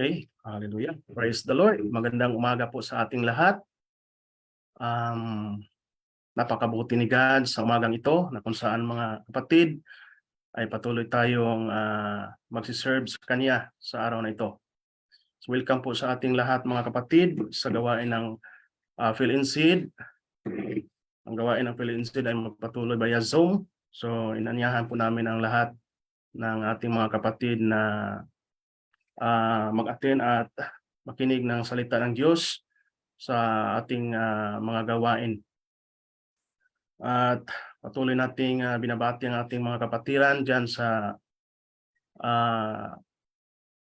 Okay, hallelujah. Praise the Lord. Magandang umaga po sa ating lahat. Napakabuti ni God sa umagang ito na kung saan mga kapatid ay patuloy tayong magsiserve sa Kanya sa araw na ito. So welcome po sa ating lahat mga kapatid sa gawain ng Fill in Seed. Ang gawain ng Fill in Seed ay magpatuloy via Zoom. So inanyahan po namin ang lahat ng ating mga kapatid na mag-attend at makinig ng salita ng Diyos sa ating mga gawain. At patuloy nating binabati ang ating mga kapatiran dyan sa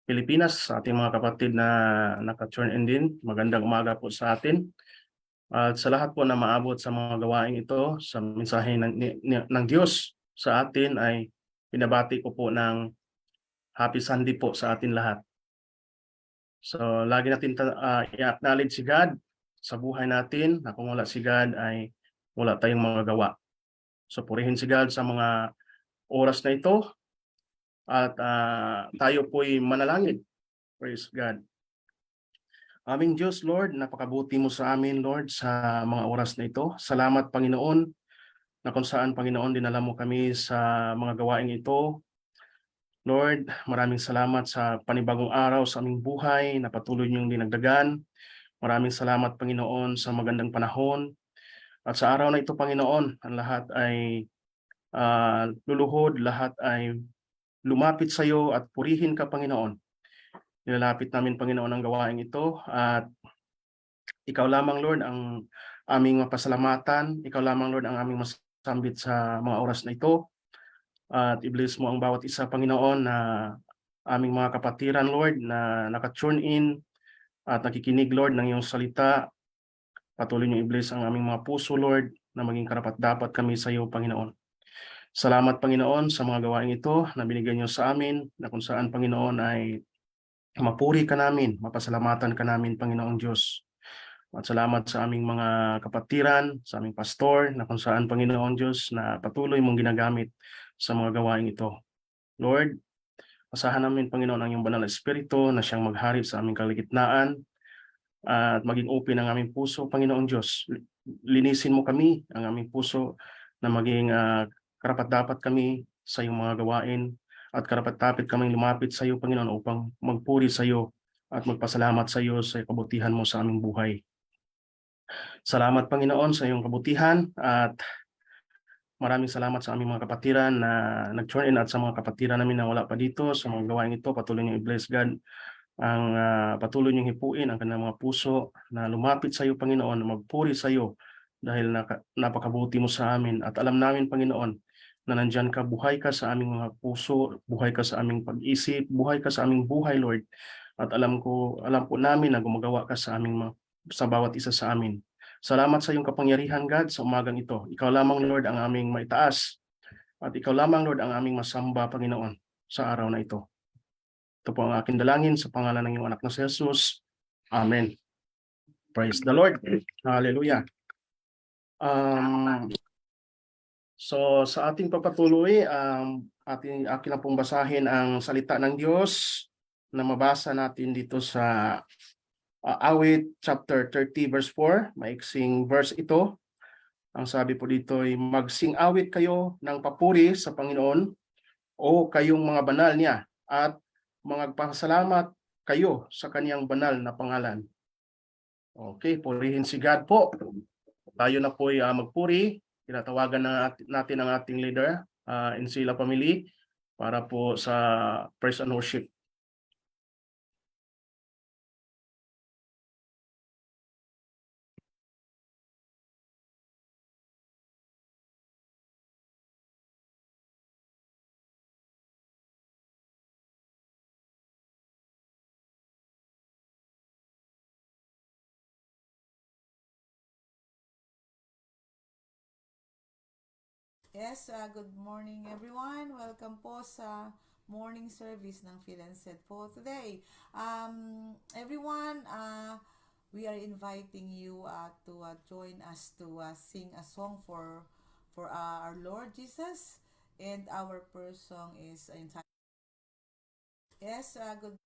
Pilipinas, sa ating mga kapatid na naka-turn in din. Magandang umaga po sa atin. At sa lahat po na maabot sa mga gawain ito, sa mensahe ng Diyos sa atin ay binabati ko po ng Happy Sunday po sa atin lahat. So lagi natin i-acknowledge si God sa buhay natin na kung wala si God ay wala tayong mga gawa. So purihin si God sa mga oras na ito at tayo po'y manalangin. Praise God. Aming Diyos, Lord, napakabuti mo sa amin, Lord, sa mga oras na ito. Salamat, Panginoon, na kung saan, Panginoon, dinala mo kami sa mga gawain ito. Lord, maraming salamat sa panibagong araw sa aming buhay na patuloy niyong dinagdagan. Maraming salamat, Panginoon, sa magandang panahon. At sa araw na ito, Panginoon, ang lahat ay luluhod, lahat ay lumapit sa iyo at purihin ka, Panginoon. Nilalapit namin, Panginoon, ang gawain ito at ikaw lamang, Lord, ang aming mapasalamatan. Ikaw lamang, Lord, ang aming masambit sa mga oras na ito. At i-bless mo ang bawat isa, Panginoon, na aming mga kapatiran, Lord, na naka-tune in at nakikinig, Lord, ng iyong salita. Patuloy niyo i-bless ang aming mga puso, Lord, na maging karapat-dapat kami sa iyo, Panginoon. Salamat, Panginoon, sa mga gawain ito na binigyan niyo sa amin, na kung saan, Panginoon, ay mapuri ka namin, mapasalamatan ka namin, Panginoong Diyos. At salamat sa aming mga kapatiran, sa aming pastor, na kung saan, Panginoon Diyos, na patuloy mong ginagamit sa mga gawain ito. Lord, asahan namin, Panginoon, ang iyong banal na espiritu na siyang maghari sa aming kaligitnaan at maging open ang aming puso, Panginoong Diyos. Linisin mo kami, ang aming puso, na maging karapat-dapat kami sa iyong mga gawain at karapat-dapat kaming lumapit sa iyo, Panginoon, upang magpuri sa iyo at magpasalamat sa iyo sa kabutihan mo sa aming buhay. Salamat, Panginoon, sa iyong kabutihan at maraming salamat sa aming mga kapatiran na nag-turn in at sa mga kapatiran namin na wala pa dito sa mga gawain ito. Patuloy niyo i-bless, God, ang patuloy niyong hipuin ang kanilang mga puso na lumapit sa iyo, Panginoon, na magpuri sa iyo dahil napakabuti mo sa amin at alam namin, Panginoon, na nandyan ka, buhay ka sa aming mga puso, buhay ka sa aming pag-isip, buhay ka sa aming buhay, Lord. At alam po namin na gumagawa ka sa sa bawat isa sa amin. Salamat sa iyong kapangyarihan, God, sa umagang ito. Ikaw lamang, Lord, ang aming maitaas at ikaw lamang, Lord, ang aming masamba, Panginoon, sa araw na ito. Ito po ang aking dalangin sa pangalan ng iyong anak na si Jesus. Amen. Praise the Lord. Hallelujah. So sa ating papatuloy, akin na pong basahin ang salita ng Diyos na mabasa natin dito sa Awit chapter 30 verse 4. Maiksing verse ito. Ang sabi po dito ay magsing-awit kayo ng papuri sa Panginoon o kayong mga banal niya at magpasalamat kayo sa kaniyang banal na pangalan. Okay, purihin si God po. Tayo na po ay magpuri. Tinatawagan natin ang ating leader, Insila Family, para po sa praise and worship. Yes, good morning everyone. Welcome po sa morning service ng Phil and Said po today. Everyone, we are inviting you to join us to sing a song for our Lord Jesus, and our first song is entitled. Yes, good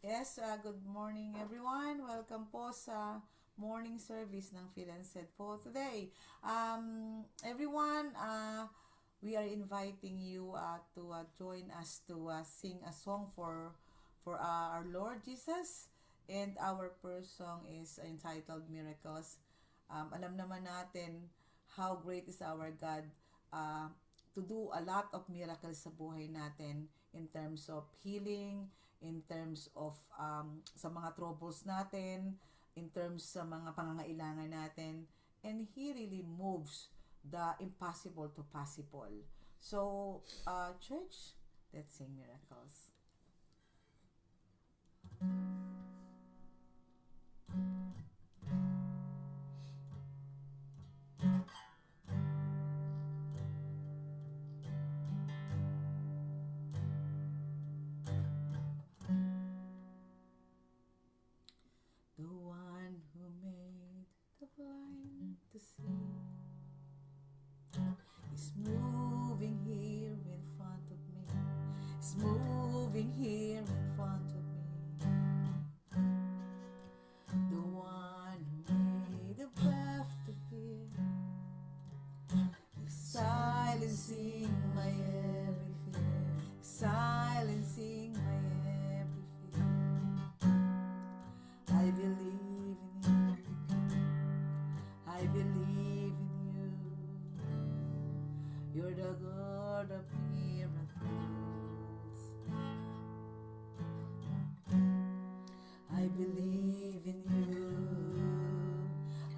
Yes, good morning everyone. Welcome po sa morning service ng PhilAnsed po today. Everyone, we are inviting you to join us to sing a song for our Lord Jesus, and our first song is entitled Miracles. Alam naman natin how great is our God uh, to do a lot of miracles sa buhay natin in terms of healing, in terms of sa mga troubles natin, in terms sa mga pangangailangan natin, and He really moves the impossible to possible. So, church, let's sing miracles. The one who made the blind to see is moving here in front of me. Is moving here in front of me. The one who made the deaf to hear is silencing my every fear. Silencing my every fear. I believe in you. I believe in you. You're the God of miracles. I believe in you.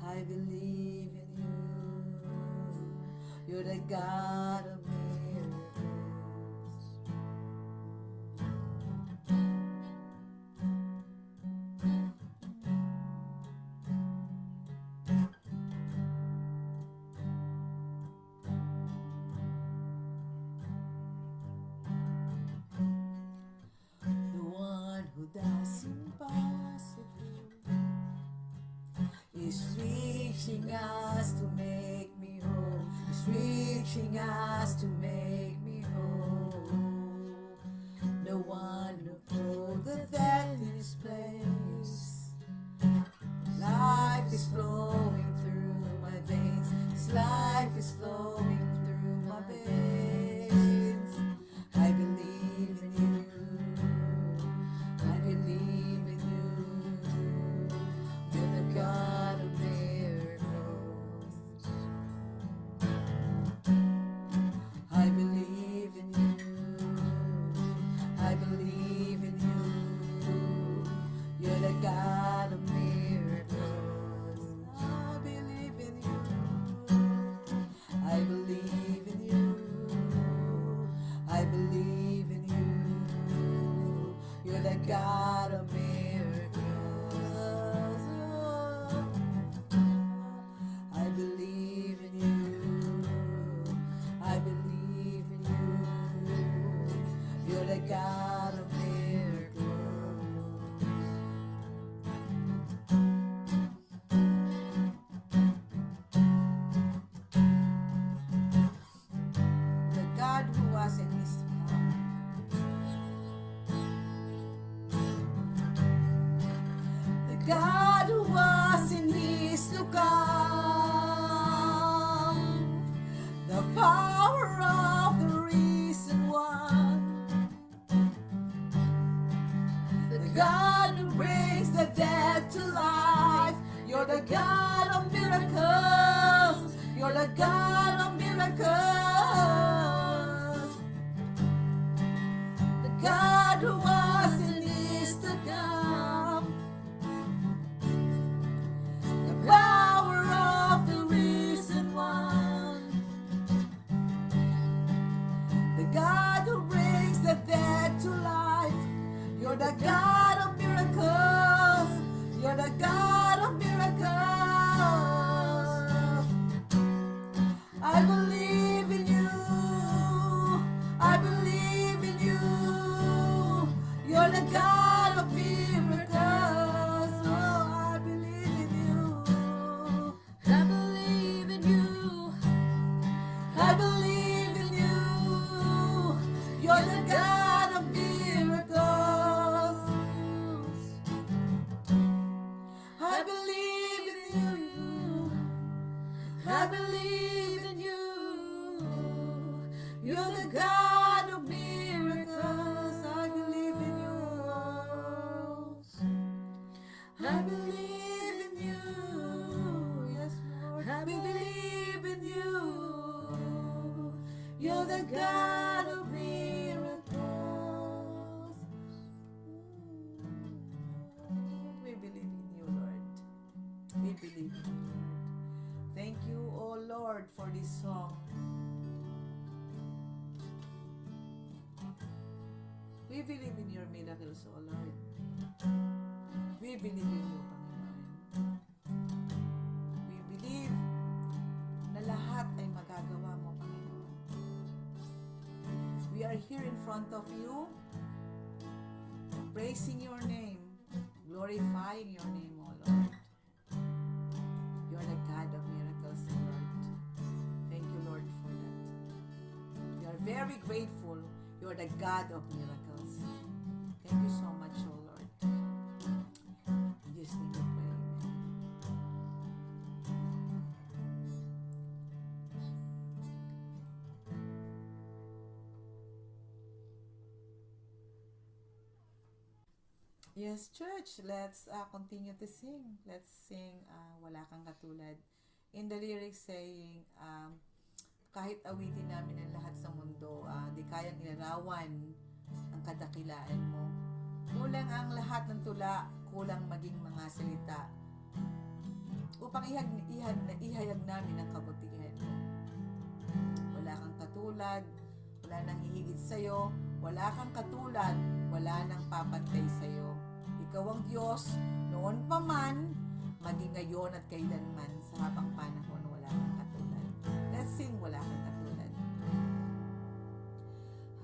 I believe in you. You're the God of miracles. The one who does impossible is reaching us to make me whole. Is reaching us to make me whole. The one who pulled the death in his place. Life is flowing through my veins. His life is flowing through my veins. I believe in you. I believe in you. You're the God of miracles. I believe in you. I believe in you. You're the God of miracles. I believe in you. I believe in you. I believe in you. You're the God of miracles. I believe in you. I believe in you. You're the God of miracles. The God who was and is to come. The God who was and is to come. The power of the risen one. The God who brings the dead to life. You're the God of miracles. You're the God of miracles. The God who was and is to come. The power of the risen one. The God who brings the dead to life. You're the God of miracles. You're the God of miracles. I believe in you. I believe in you. You're the God of miracles. Oh, I believe in you. I believe in you. I believe in you. You're the God of miracles. God of miracles. I believe in you. I believe in you. Yes, Lord. I believe in you. You're the God of miracles. We believe in you, Lord. We believe in you, Lord. Thank you, oh Lord, for this song. We believe in your miracles, oh Lord. We believe in you, Panginoon. We believe na lahat ay magagawa mo, Panginoon. We are here in front of you, praising your name, glorifying your name, O Lord. You are the God of miracles, Lord. Thank you, Lord, for that. We are very grateful. You are the God of miracles. Thank you so much, O Lord. In Jesus' name we pray, amen. Yes, church, let's continue to sing. Let's sing Wala Kang Katulad. In the lyrics saying, kahit awitin namin ang lahat sa mundo, di kayang ilarawan ang kadakilaan mo. Kulang ang lahat ng tula, kulang maging mga salita, upang ihayag namin ang kabutihan mo. Wala kang katulad, wala nang hihigit sa'yo, wala kang katulad, wala nang papantay sa'yo. Ikaw ang Diyos, noon pa man, maging ngayon at kailanman, sa habang panahon, wala kang katulad. Let's sing Wala Kang Katulad.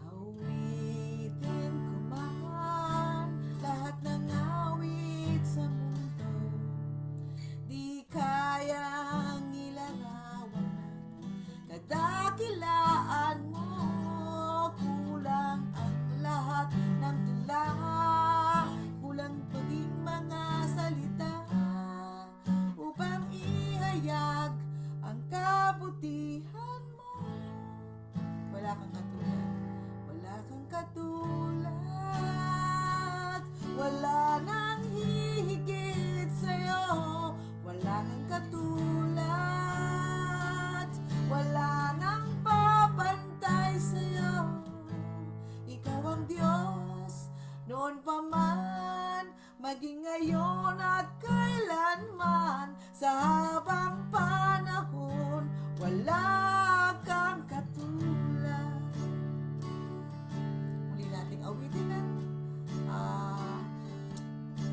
Awitin ko man lahat ng awit sa mundo, di kayang ilarawan ng kadakilaan mo. Kulang ang lahat ng tula, kulang paging mga salita, upang ihayag ang kabutihan mo. Wala kang katulad, wala kang katulad, wala nang hihigit sa'yo. Wala kang katulad, wala nang papantay sa'yo. Ikaw ang Diyos, noon pa man, maging ngayon at kailanman, sa habang panahon, wala kang katulad. Muli nating awitin ng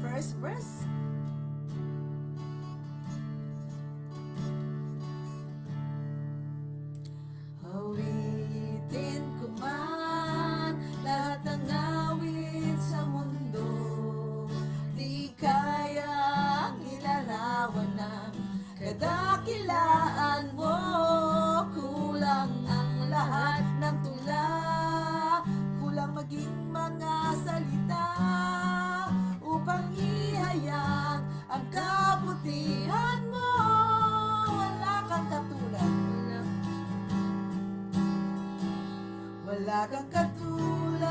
first verse. Awitin ko man lahat ng awit sa mundo, di kayang ilarawan ng kadakilaan mo. Kulang ang lahat ng tula, kulang maging mga salita, upang ihayag ang kabutihan mo. Wala kang katulad, wala kang katulad,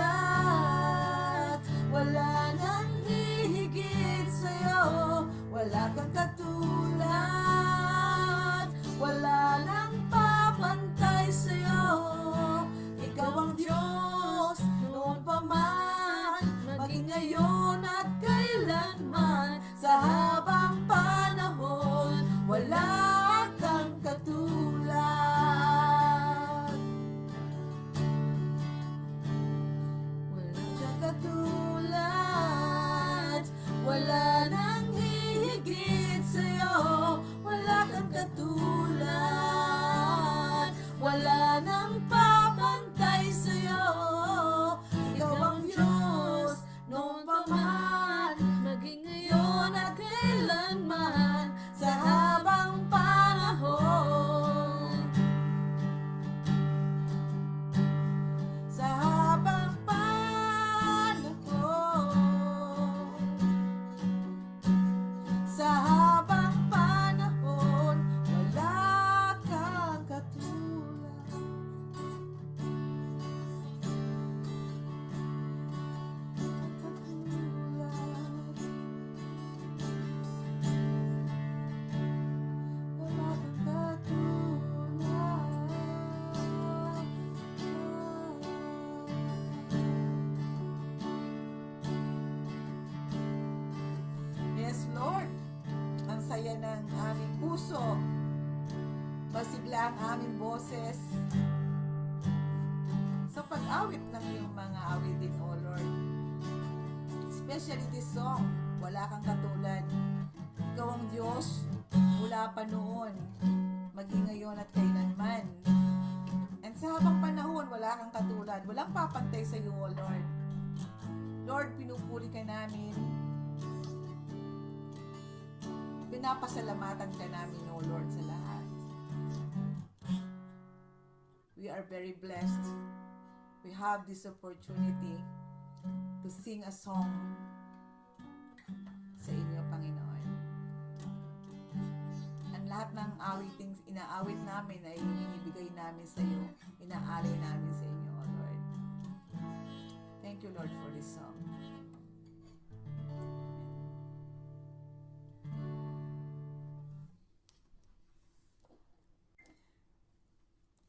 wala nang hihigit sa'yo. Wala kang katulad, wala nang papantay sa'yo. Ikaw ang Diyos, noon pa man, maging ngayon at kailanman, sa habang panahon, wala kang katulad. Wala kang katulad, wala nang hihigit sa'yo. Wala kang katulad, wala nang papantay sa'yo. Ikaw ang Diyos, noon pa man, maging ngayon at kailanman, sa habang panahon. Sa habang panahon, sa habang panahon, wala kang katulad. masigla ang aming boses sa pag-awit ng iyong mga awitin, O Lord. Especially this song, Wala Kang Katulad. Ikaw ang Diyos mula pa noon, maging ngayon at kailanman. And sa habang panahon, wala kang katulad. Walang papantay sa iyo, O Lord. Lord, pinupuri ka namin. Pinapasalamatan ka namin, O Lord, sa lahat. We are very blessed. We have this opportunity to sing a song sa inyo, Panginoon. Ang lahat ng awiting inaawit namin ay inibigay namin sa iyo, inaalay namin sa inyo, O Lord. Thank you, Lord, for this song.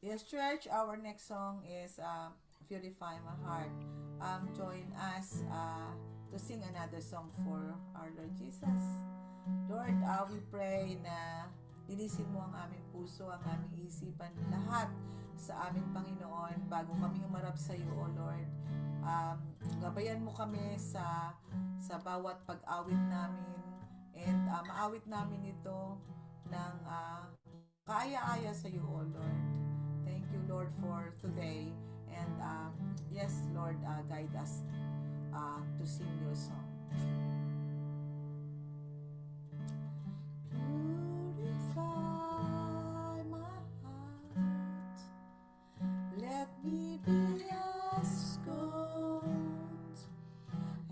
Yes, church, our next song is Purify My Heart. Join us to sing another song for our Lord Jesus. Lord, we pray na linisin mo ang aming puso, ang aming isipan, lahat sa aming Panginoon bago kami humarap sa iyo, O Lord. Gabayan mo kami sa bawat pag-awit namin, and maawit namin ito ng kaaya-aya sa iyo, O Lord. Thank you, Lord, for today. And yes, Lord, guide us to sing your song. Purify my heart. Let me be as gold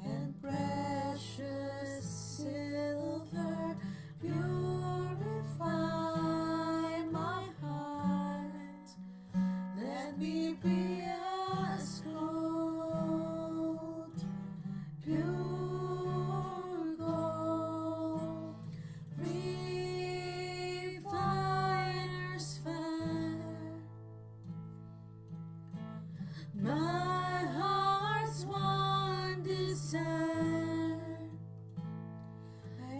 and precious silver. Purify my heart. Let me be as gold, pure gold, refiner's fire. My heart's one desire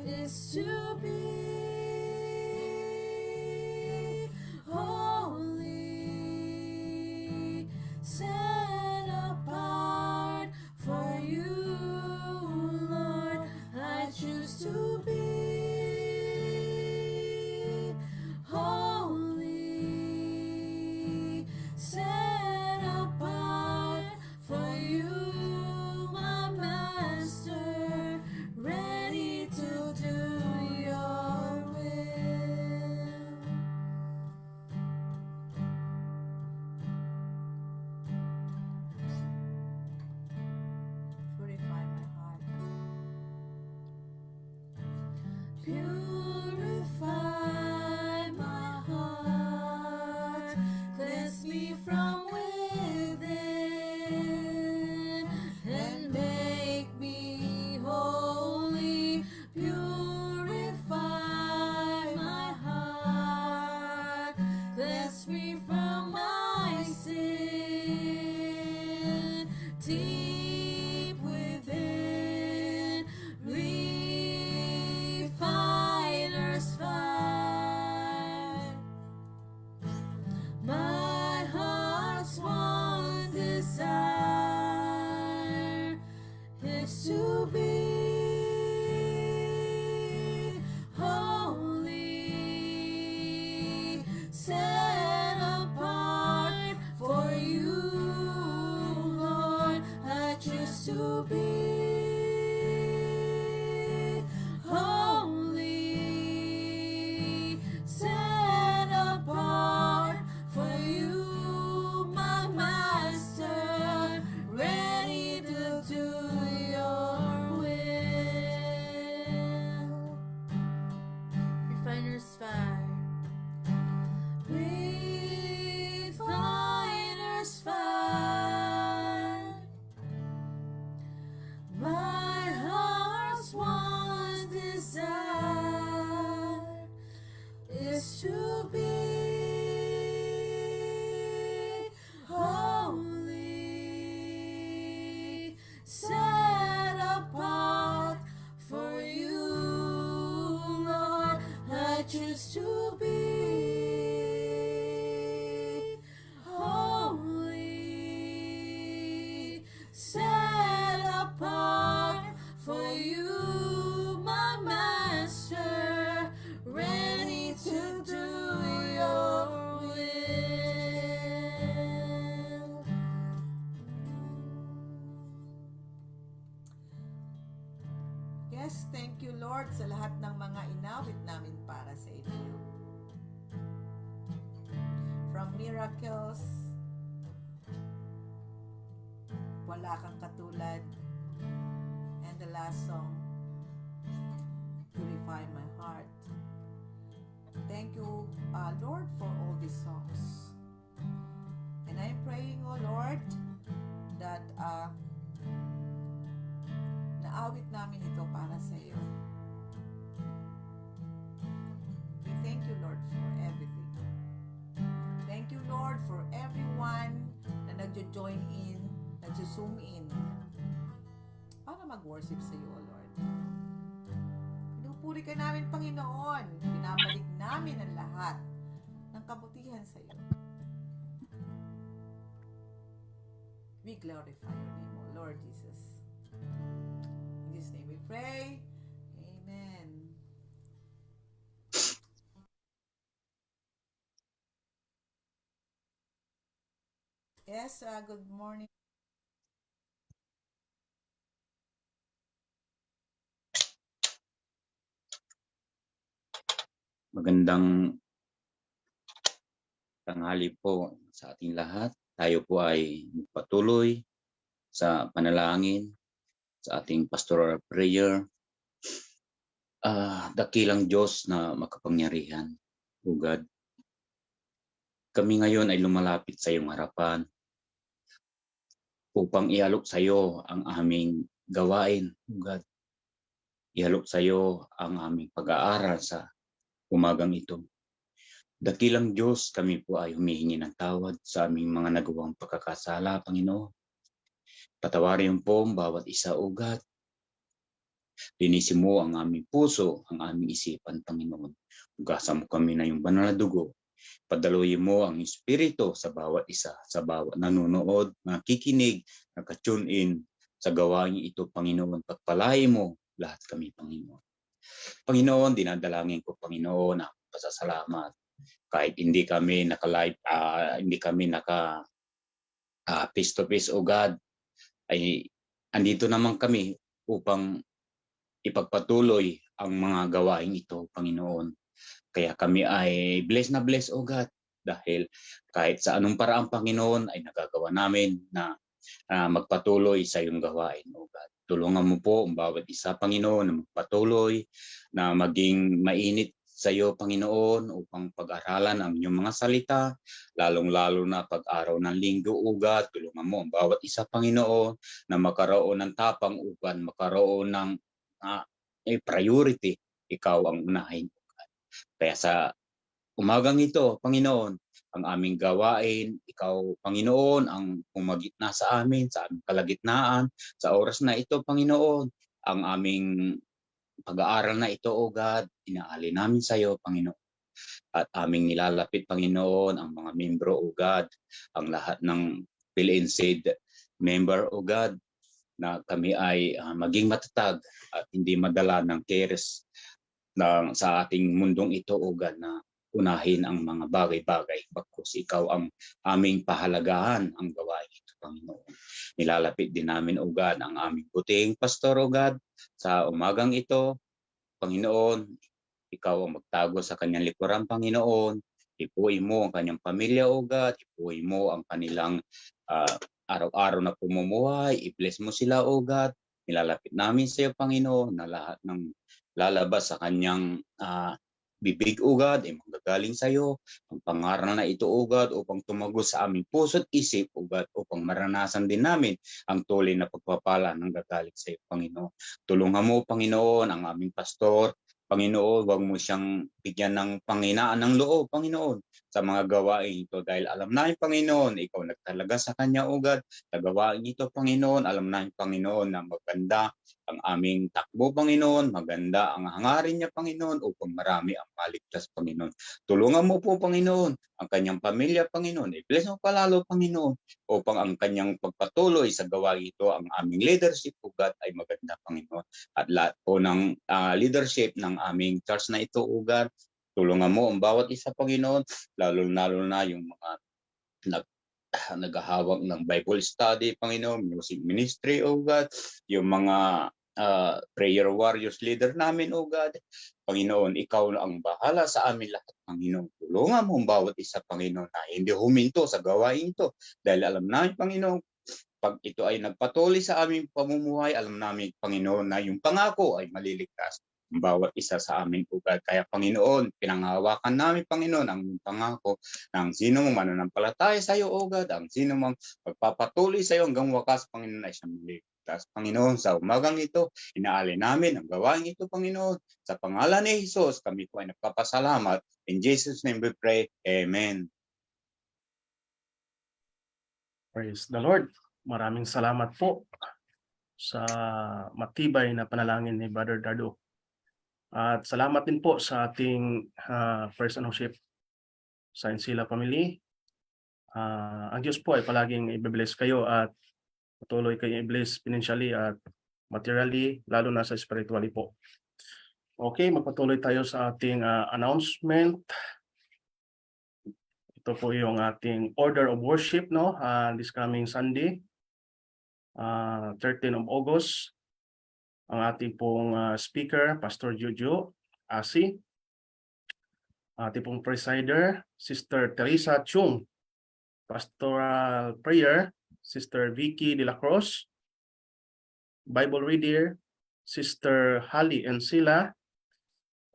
is to be holy, set apart for you, Lord. I choose to be holy, set apart for you, my Master, ready to do your will. Purify my heart. Purify my heart. Cleanse me from within and make me holy. Purify my heart. Cleanse me from my sin. Deep within, refine Yes, thank you Lord sa lahat ng mga inawit namin para sa inyo. From miracles, wala kang katulad, and the last song, Purify My Heart. Thank you, Lord, for all these songs. And I'm praying, oh Lord, that naawit namin ito para sa iyo. We thank you, Lord, for everything. Thank you, Lord, for everyone na nagjo-join in, nagjo-zoom in para mag-worship sa iyo, Lord. Pinupuri ka namin, Panginoon. Pinabalik namin ang lahat ng kabutihan sa iyo. We glorify your name, O Lord Jesus. In this name we pray. Amen. Yes, good morning. Magandang tanghali po sa ating lahat. Tayo po ay magpatuloy sa panalangin, sa ating pastoral prayer. Dakilang Diyos na makapangyarihan, O God. Kami ngayon ay lumalapit sa iyong harapan upang ialok sa iyo ang aming gawain, O God. Ialok sa iyo ang aming pag-aaral sa umagang ito. Dakilang Diyos, kami po ay humihingi ng tawad sa aming mga nagawang pagkakasala, Panginoon. Patawarin po ang bawat isa, O God. Linisin mo ang aming puso, ang aming isipan, Panginoon. Ugasan mo kami na yung banal na dugo. Padaluyin mo ang Espiritu sa bawat isa, sa bawat nanonood, nakikinig, nakatune in sa gawain ito, Panginoon. Pagpalain mo lahat kami, Panginoon. Panginoon, dinadalangin ko, Panginoon, ang pasasalamat. Kahit hindi kami naka-live, hindi kami naka face-to-face, O God, ay andito naman kami upang ipagpatuloy ang mga gawain ito, Panginoon. Kaya kami ay blessed na blessed, O God, dahil kahit sa anong paraan, Panginoon, ay nagagawa namin na magpatuloy sa iyong gawain, O God. Tulungan mo po ang bawat isa, Panginoon, na magpatuloy, na maging mainit sa iyo, Panginoon, upang pag-aralan ang inyong mga salita, lalong-lalo na pag-araw ng linggo, O God. Tulungan mo ang bawat isa, Panginoon, na magkaroon ng tapang upang magkaroon ng priority. Ikaw ang unahin, O God. Kaya sa umagang ito, Panginoon, ang aming gawain, ikaw, Panginoon, ang pumagitna sa amin, sa aming kalagitnaan, sa oras na ito, Panginoon, ang aming pag-aaral na ito, O God, inaali namin sa iyo, Panginoon. At aming nilalapit, Panginoon, ang mga membro, O God, ang lahat ng PhilInSaid member, O God, na kami ay maging matatag at hindi madala ng cares sa ating mundong ito, O God, na unahin ang mga bagay-bagay. Bakos ikaw ang aming pahalagahan ang gawain ito, Panginoon. Nilalapit din namin, O God, ang aming puting pastor, O God, sa umagang ito, Panginoon. Ikaw ang magtago sa kanyang likuran, Panginoon. Ipuin mo ang kanyang pamilya, O God. Ipuin mo ang kanilang araw-araw na pumumuhay. I-bless mo sila, O God. Nilalapit namin sa iyo, Panginoon, na lahat ng lalabas sa kanyang bibig, O God, ay magagaling sa iyo. Ang pangaral na ito, O God, upang tumagos sa aming puso at isip, O God, upang maranasan din namin ang tuloy na pagpapala ng gagaling sa iyo, Panginoon. Tulungan mo, Panginoon, ang aming pastor. Panginoon, huwag mo siyang bigyan ng panghinaan ng loob, Panginoon, sa mga gawain ito. Dahil alam namin, Panginoon, ikaw nagtalaga sa kanya, O God, sa gawain ito, Panginoon. Alam namin, Panginoon, na maganda ang aming takbo, Panginoon. Maganda ang hangarin niya, Panginoon, upang marami ang maligtas, Panginoon. Tulungan mo po, Panginoon, ang kanyang pamilya, Panginoon. I-bless mo palalo, Panginoon, upang ang kanyang pagpatuloy sa gawain ito, ang aming leadership, O God, ay maganda, Panginoon. At lahat po ng leadership ng aming church na ito, O God, tulungan mo ang bawat isa, Panginoon, lalo na yung mga naghahawak ng Bible study, Panginoon, music ministry, O God, yung mga prayer warriors leader namin, O God. Panginoon, ikaw na ang bahala sa amin lahat, Panginoon. Tulungan mo ang bawat isa, Panginoon, na hindi huminto sa gawain ito. Dahil alam namin, Panginoon, pag ito ay nagpatuloy sa aming pamumuhay, alam namin, Panginoon, na yung pangako ay maliligtas ang bawat isa sa amin, O God. Kaya, Panginoon, pinanghawakan namin, Panginoon, ang pangako ng sino mong mananampalataya sa iyo, O God, ang sino mong magpapatuloy sa iyo hanggang wakas, Panginoon, ay siyang maliligtas. Panginoon, sa umagang ito, inaalay namin ang gawain ito, Panginoon. Sa pangalan ni Jesus, kami po ay nagpapasalamat. In Jesus' name we pray. Amen. Praise the Lord. Maraming salamat po sa matibay na panalangin ni Brother Dardo. At salamat din po sa ating first worship sa Insila Family. Ang Diyos po ay palaging i-bless kayo at patuloy kayo i-bless financially at materially, lalo na sa spiritually po. Okay, magpatuloy tayo sa ating announcement. Ito po yung ating order of worship, no? This coming Sunday, 13 of August. Ang ating pong speaker, Pastor Juju Asi. Ating pong presider, Sister Teresa Chung. Pastoral prayer, Sister Vicky de la Cruz. Bible reader, Sister Hali Encila.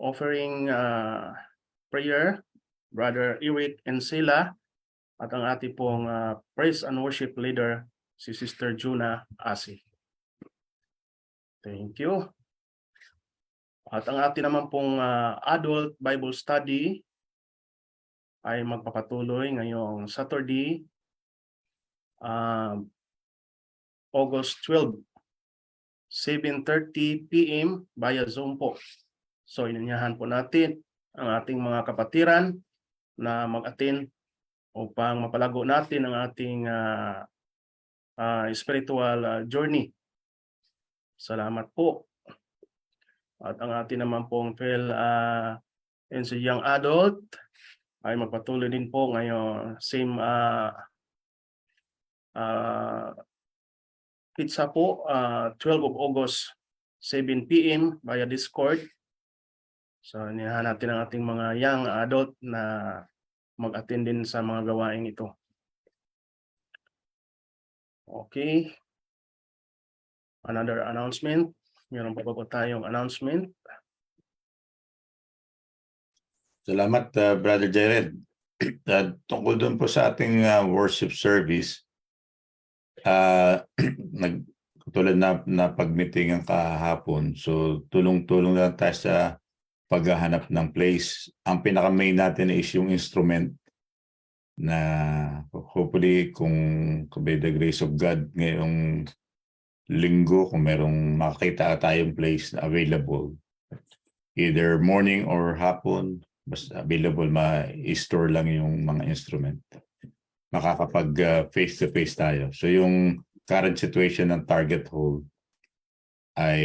Offering prayer, Brother Eric Encila. At ang ating pong praise and worship leader, si Sister Juna Asi. Thank you. At ang ating naman pong adult Bible study ay magpapatuloy ngayong Saturday, August 12, 7:30 p.m. via Zoom po. So inanyahan po natin ang ating mga kapatiran na mag-attend upang mapalago natin ang ating spiritual journey. Salamat po. At ang ating naman pong NC Young Adult ay magpatuloy din po ngayon same pizza po 12 of August 7 p.m. via Discord. So inihahan natin ang ating mga young adult na mag-attend din sa mga gawain ito. Okay. Another announcement. Meron pa po tayong announcement. Salamat, Brother Jared. Tungkol doon po sa ating worship service, tulad na pag-meeting ang kahapon, so tulong-tulong lang tayo sa paghahanap ng place. Ang pinaka-main natin is yung instrument na hopefully kung by the grace of God ngayong linggo, kung merong makakita tayong place na available, either morning or hapon, basta available, ma-store lang yung mga instrument. Makakapag face-to-face tayo. So yung current situation ng target hall ay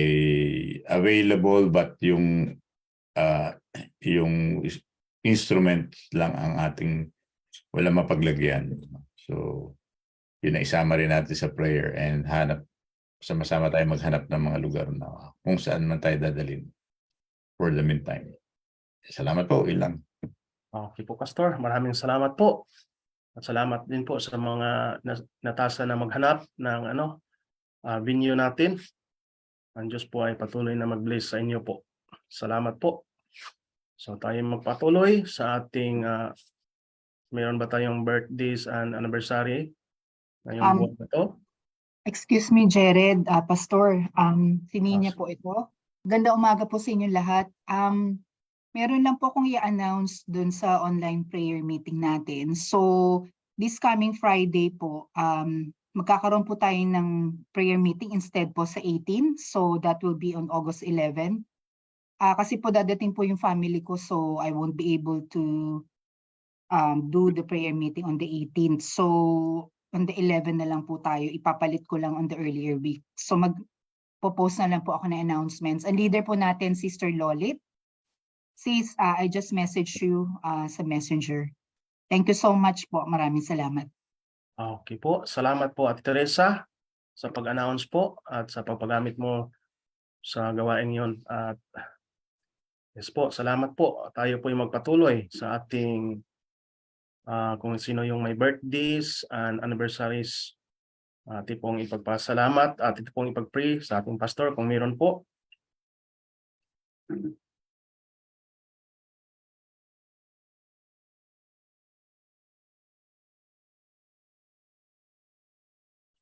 available, but yung instrument lang ang ating wala mapaglagyan. So yun na isama rin natin sa prayer and sama-sama tayo maghanap ng mga lugar na kung saan man tayo dadalhin for the meantime. Salamat po, ilang. Okay po, Pastor. Maraming salamat po. At salamat din po sa mga natasa na maghanap ng venue natin. Ang Diyos po ay patuloy na mag-bless sa inyo po. Salamat po. So tayo magpatuloy sa ating meron ba tayong birthdays and anniversary ngayong buwan na to? Excuse me, Jared, Pastor, si Nina po ito. Ganda umaga po sa inyo lahat. Meron lang po akong i-announce dun sa online prayer meeting natin. So, this coming Friday po, magkakaroon po tayo ng prayer meeting instead po sa 18. So, that will be on August 11. Kasi po dadating po yung family ko, so I won't be able to do the prayer meeting on the 18th. So, on the 11 na lang po tayo. Ipapalit ko lang on the earlier week. So, mag-post na lang po ako ng announcements. Ang leader po natin, Sister Lolit. Sis, I just messaged you sa Messenger. Thank you so much po. Maraming salamat. Okay po. Salamat po, Ate Teresa, sa pag-announce po at sa pagpagamit mo sa gawain yon. At yes po, salamat po. Tayo po yung magpatuloy sa ating kung sino yung may birthdays and anniversaries. Ating pong ipagpasalamat at ito pong ipag-pray sa ating pastor kung meron po.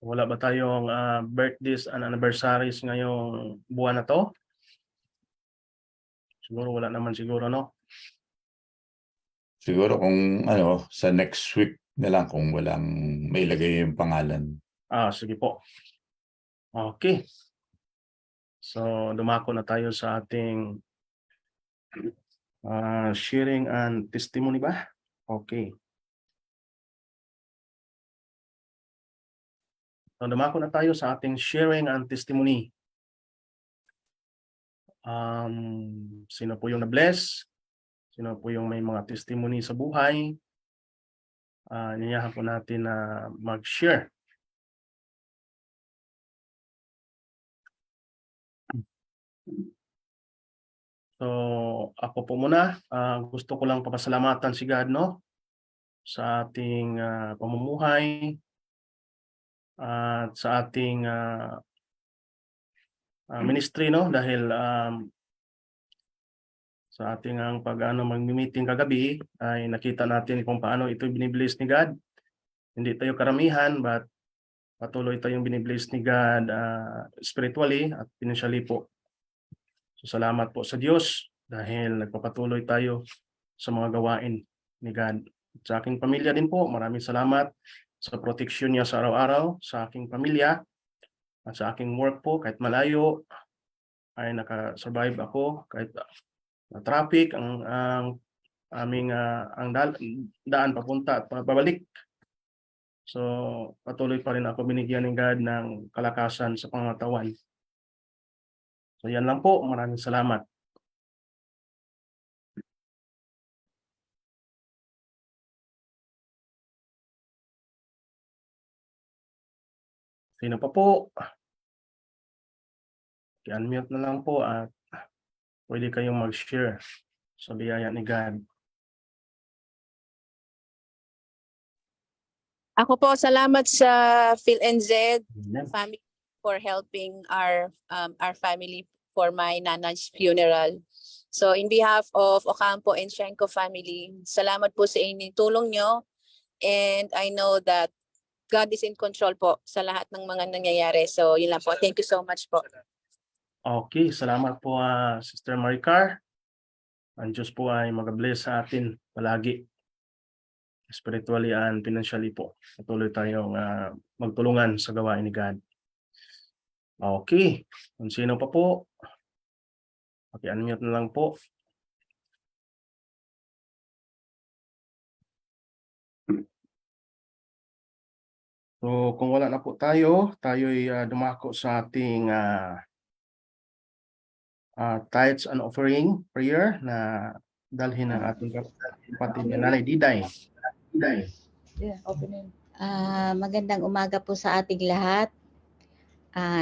Wala ba tayong birthdays and anniversaries ngayong buwan na to? Siguro wala naman siguro, no? Siguro kung sa next week na lang kung walang mailagay yung pangalan. Sige po. Okay. So, dumako na tayo sa ating sharing and testimony ba? Okay. So, dumako na tayo sa ating sharing and testimony. Sino po yung na-bless? Sino po yung may mga testimony sa buhay? Niyahan po natin na mag-share. So, ako po muna. Gusto ko lang papasalamatan si God, no? Sa ating pamumuhay at sa ating ministry, no? Dahil sa ating mag-meeting kagabi ay nakita natin kung paano ito binibless ni God. Hindi tayo karamihan but patuloy tayong binibless ni God spiritually at financially po. So salamat po sa Diyos dahil nagpapatuloy tayo sa mga gawain ni God. Sa aking pamilya din po, maraming salamat sa protection niya sa araw-araw sa aking pamilya at sa aking work po. Kahit malayo ay nakasurvive ako kahit traffic ang aming daan papunta at pabalik. So patuloy pa rin ako binigyan ng God ng kalakasan sa pangatawan. So yan lang po, maraming salamat. Sino pa po? I-unmute na lang po at pwede kayong mag-share sa biyaya ni God. Ako po, salamat sa PhilNZ Amen. family for helping our family for my nanay's funeral. So in behalf of Ocampo and Shenko family, salamat po sa inyong tulong nyo. And I know that God is in control po sa lahat ng mga nangyayari. So yun lang po. Thank you so much po. Okay, salamat po Sister Maricar. Ang Diyos po ay mag-bless sa atin palagi. Spiritually and financially po. Patuloy tayong magtulungan sa gawain ni God. Okay, kung sino pa po, paki-unmute na lang po. So kung wala na po tayo, tayo'y dumako sa ating tithes and offering prayer na dalhin ng ating kapatid na Nanay Diday. Yeah, open Magandang umaga po sa ating lahat.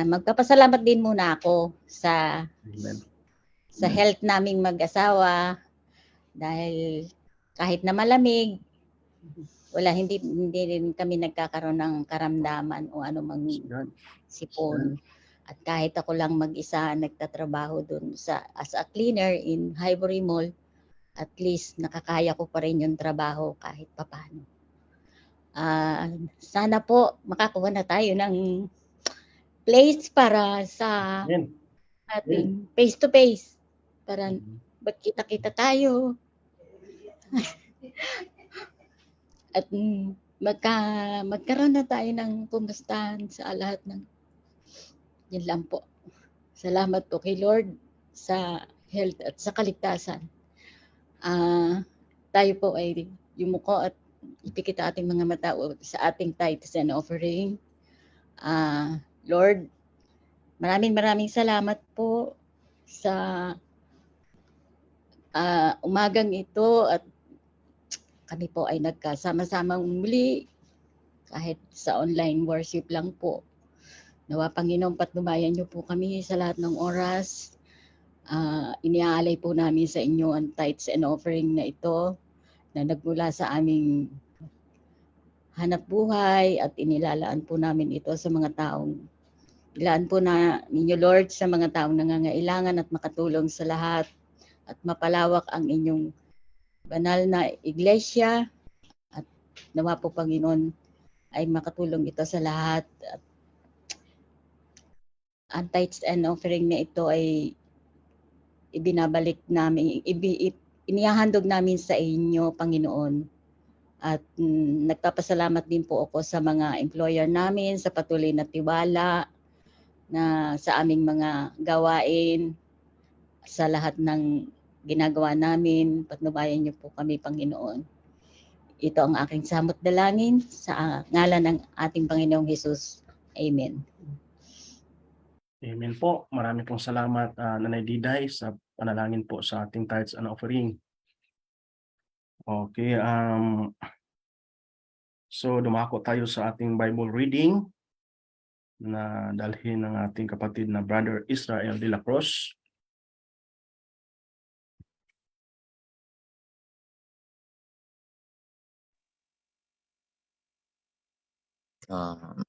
Magpapasalamat din muna ako sa Amen. health naming mag-asawa dahil kahit na malamig, hindi rin kami nagkakaroon ng karamdaman o anumang sipon. At kahit ako lang mag-isa nagtatrabaho dun as a cleaner in Highbury Mall, at least nakakaya ko pa rin yung trabaho kahit papano. Sana po makakuha na tayo ng place para sa Amen. ating face-to-face para magkita-kita tayo. At magkaroon na tayo ng kumustahan sa lahat ng yun lang po. Salamat po kay Lord sa health at sa kaligtasan. Tayo po ay yumuko at ipikit ating mga mata sa ating tithes and offering. Lord, maraming salamat po sa umagang ito at kami po ay nagkasama-samang muli kahit sa online worship lang po. Nawa Panginoon, patnubayan niyo po kami sa lahat ng oras. Iniaalay po namin sa inyo ang tithes and offering na ito na nagmula sa aming hanap buhay at inilalaan po namin ito sa mga taong ilaan po na ninyo, Lord, sa mga taong nangangailangan at makatulong sa lahat at mapalawak ang inyong banal na iglesia at nawa po, Panginoon, ay makatulong ito sa lahat. At ang tithes and offering na ito ay ibinabalik namin, inihahandog namin sa inyo, Panginoon. At nagpapasalamat din po ako sa mga employer namin sa patuloy na tiwala na sa aming mga gawain, sa lahat ng ginagawa namin. Patnubayan niyo po kami, Panginoon. Ito ang aking samot dalangin sa ngalan ng ating Panginoong Hesus. Amen. Amen po. Marami pong salamat, Nanay Diday, sa panalangin po sa ating tithes and offering. Okay, so dumako tayo sa ating Bible reading na dalhin ng ating kapatid na Brother Israel de la Cruz. Um,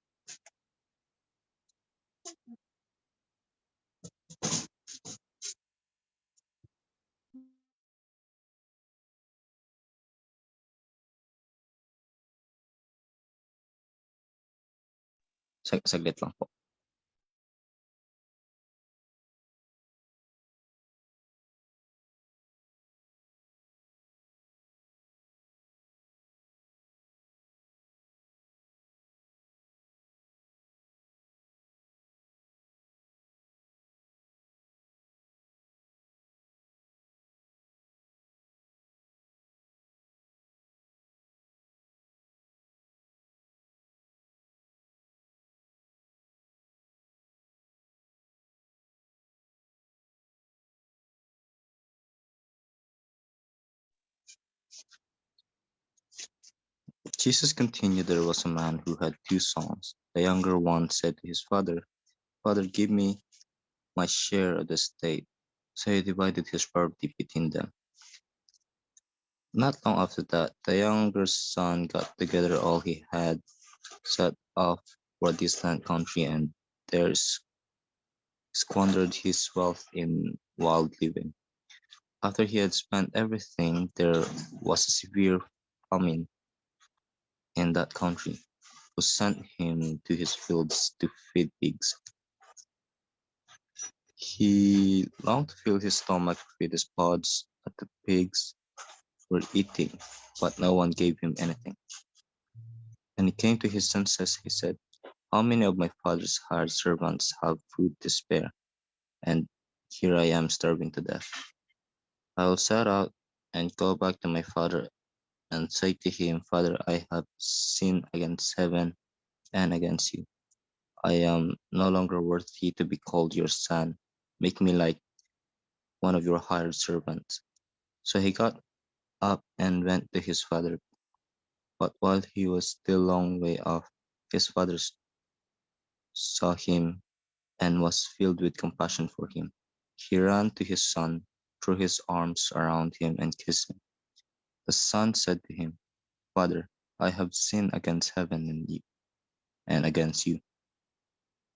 saglit lang po. Jesus continued, there was a man who had 2 sons. The younger one said to his father, Father, give me my share of the estate. So he divided his property between them. Not long after that, the younger son got together all he had, set off for a distant country, and there squandered his wealth in wild living. After he had spent everything, there was a severe famine in that country, who sent him to his fields to feed pigs. He longed to fill his stomach with the pods that the pigs were eating, but no one gave him anything. When he came to his senses, he said, How many of my father's hired servants have food to spare, and here I am starving to death. I will set out and go back to my father and say to him, Father, I have sinned against heaven and against you. I am no longer worthy to be called your son. Make me like one of your hired servants. So he got up and went to his father. But while he was still a long way off, his father saw him and was filled with compassion for him. He ran to his son, threw his arms around him, and kissed him. The son said to him, Father, I have sinned against heaven and you, and against you.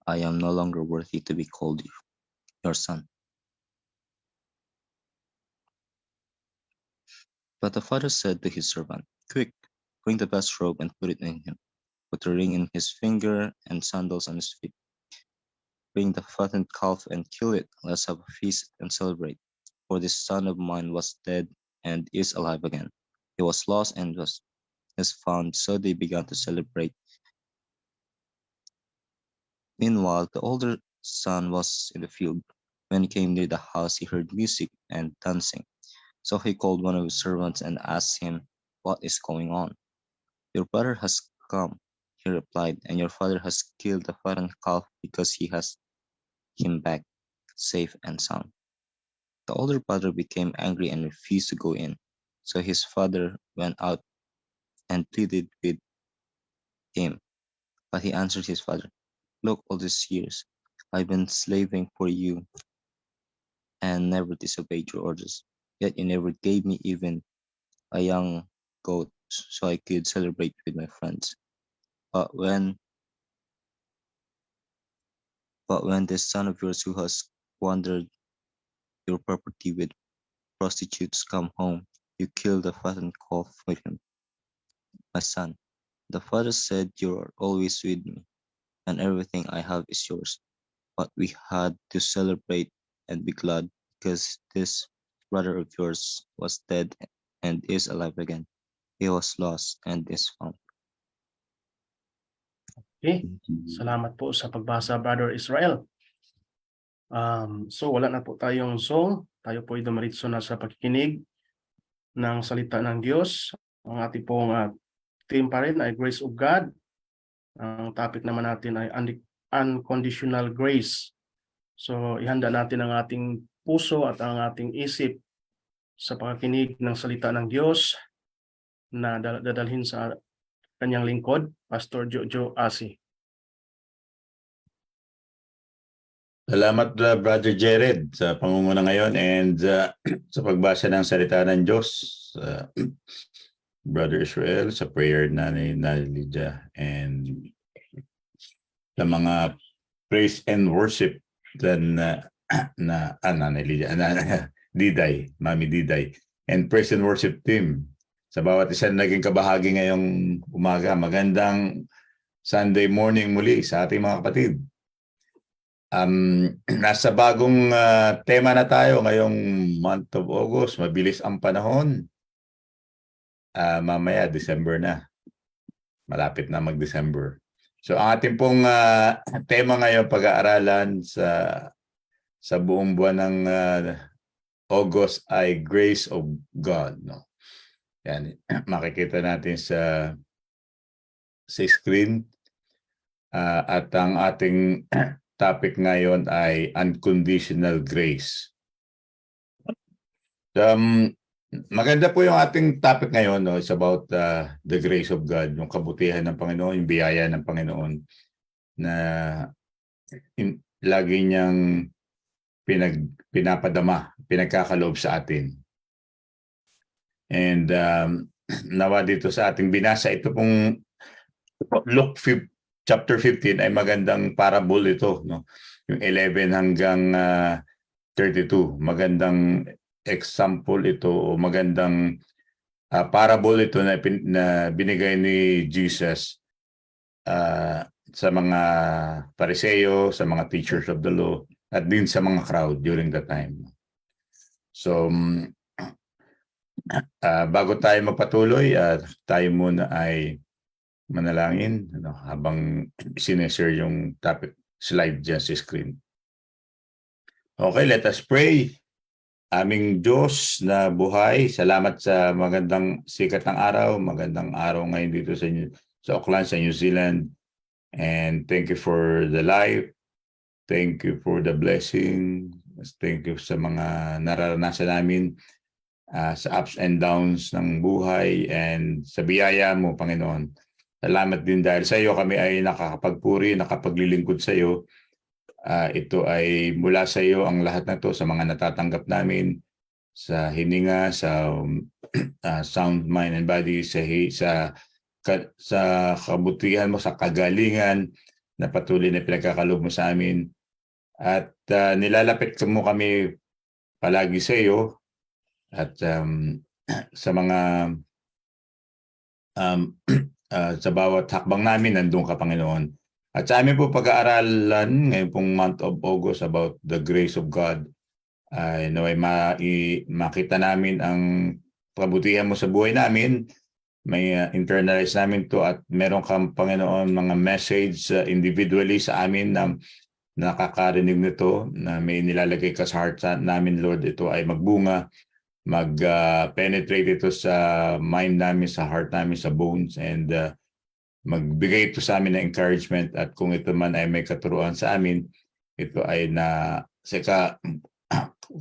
I am no longer worthy to be called your son. But the father said to his servant, Quick, bring the best robe and put it on him. Put a ring in his finger and sandals on his feet. Bring the fattened calf and kill it. Let's have a feast and celebrate. For this son of mine was dead and is alive again. He was lost and is found. So they began to celebrate. Meanwhile, the older son was in the field. When he came near the house, he heard music and dancing. So he called one of his servants and asked him, What is going on? Your brother has come, he replied, and your father has killed the fattened calf because he has him back, safe and sound. The older brother became angry and refused to go in. So his father went out and pleaded with him. But he answered his father, Look, all these years, I've been slaving for you and never disobeyed your orders. Yet you never gave me even a young goat so I could celebrate with my friends. But when this son of yours who has squandered your property with prostitutes come home, you kill the fattened calf with him. My son, the father said, you are always with me, and everything I have is yours. But we had to celebrate and be glad because this brother of yours was dead and is alive again. He was lost and is found. Okay, salamat po sa pagbasa, Brother Israel. So wala na po tayong song. Tayo po ay dumiretso na sa pakikinig ng salita ng Diyos. Ang ating pong theme pa rin ay Grace of God. Ang topic naman natin ay unconditional grace. So ihanda natin ang ating puso at ang ating isip sa pakikinig ng salita ng Diyos na dadalhin sa kanyang lingkod, Pastor Jojo Asi. Salamat, Brother Jared, sa pangunguna ngayon and sa pagbasa ng salita ng Diyos. Brother Israel, sa prayer na ni Lydia, and sa mga praise and worship Nanay Lydia, Diday, Mami Diday, and praise and worship team. Sa bawat isa na naging kabahagi ngayong umaga, magandang Sunday morning muli sa ating mga kapatid. Nasa bagong tema na tayo ngayong month of August. Mabilis ang panahon. Mamaya, December na. Malapit na mag-December. So ang ating pong tema ngayon, pag-aaralan sa buong buwan ng August ay Grace of God. No? Yan, makikita natin sa screen. At ang ating topic ngayon ay unconditional grace. Maganda po yung ating topic ngayon. No? It's about the grace of God, yung kabutihan ng Panginoon, yung biyaya ng Panginoon na lagi niyang pinapadama, pinagkakaloob sa atin. And nawa dito sa ating binasa, ito pong Luke chapter 15 ay magandang parable ito, no? Yung 11 hanggang 32. Magandang example ito o magandang parable ito na binigay ni Jesus sa mga Pariseo, sa mga teachers of the law, at din sa mga crowd during that time. So, bago tayo magpatuloy, tayo muna ay manalangin habang sineshare yung topic slide dyan sa screen. Okay, let us pray. Aming Diyos na buhay, salamat sa magandang sikat ng araw, magandang araw ngayon dito sa Auckland, sa New Zealand. And thank you for the life. Thank you for the blessing. Thank you sa mga nararanasan namin sa ups and downs ng buhay and sa biyaya mo, Panginoon. Salamat din dahil sa iyo kami ay nakakapagpuri, nakapaglilingkod sa iyo. Ito ay mula sa iyo ang lahat na to sa mga natatanggap namin sa hininga, sa sound mind and body, sa kabutihan mo, sa kagalingan na patuloy na pinagkakaloob mo sa amin. At nilalapit mo kami palagi sa iyo at sa mga sa bawat hakbang namin, nandun ka, Panginoon. At sa amin po pag-aaralan ngayon pong month of August about the grace of God, ay makita namin ang kabutihan mo sa buhay namin. May internalize namin to at meron kang, Panginoon, mga message individually sa amin na nakakarinig nito, na may nilalagay ka sa heart namin, Lord. Ito ay magbunga, mag-penetrate ito sa mind namin, sa heart namin, sa bones, and magbigay ito sa amin ng encouragement. At kung ito man ay may katuruan sa amin, ito ay sa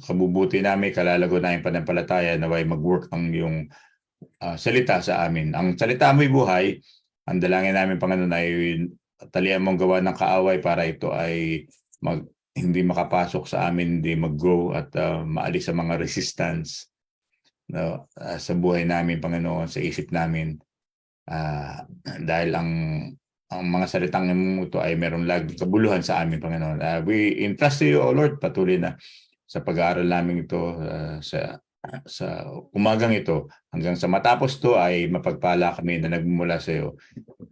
kabubuti namin, kalalago namin panampalataya, naway mag-work ang yung salita sa amin. Ang salita mo'y buhay. Ang dalangin namin, Panginoon, ay talian mong gawa ng kaaway para ito ay hindi makapasok sa amin, hindi mag-grow at maalis sa mga resistance, no, sa buhay namin, Panginoon, sa isip namin. Dahil ang mga salitang mo ito ay meron lagi kabuluhan sa amin, Panginoon. We entrust to you, O Lord, patuloy na sa pag-aaral namin ito sa umagang ito. Hanggang sa matapos to ay mapagpala kami na nagmumula sa iyo.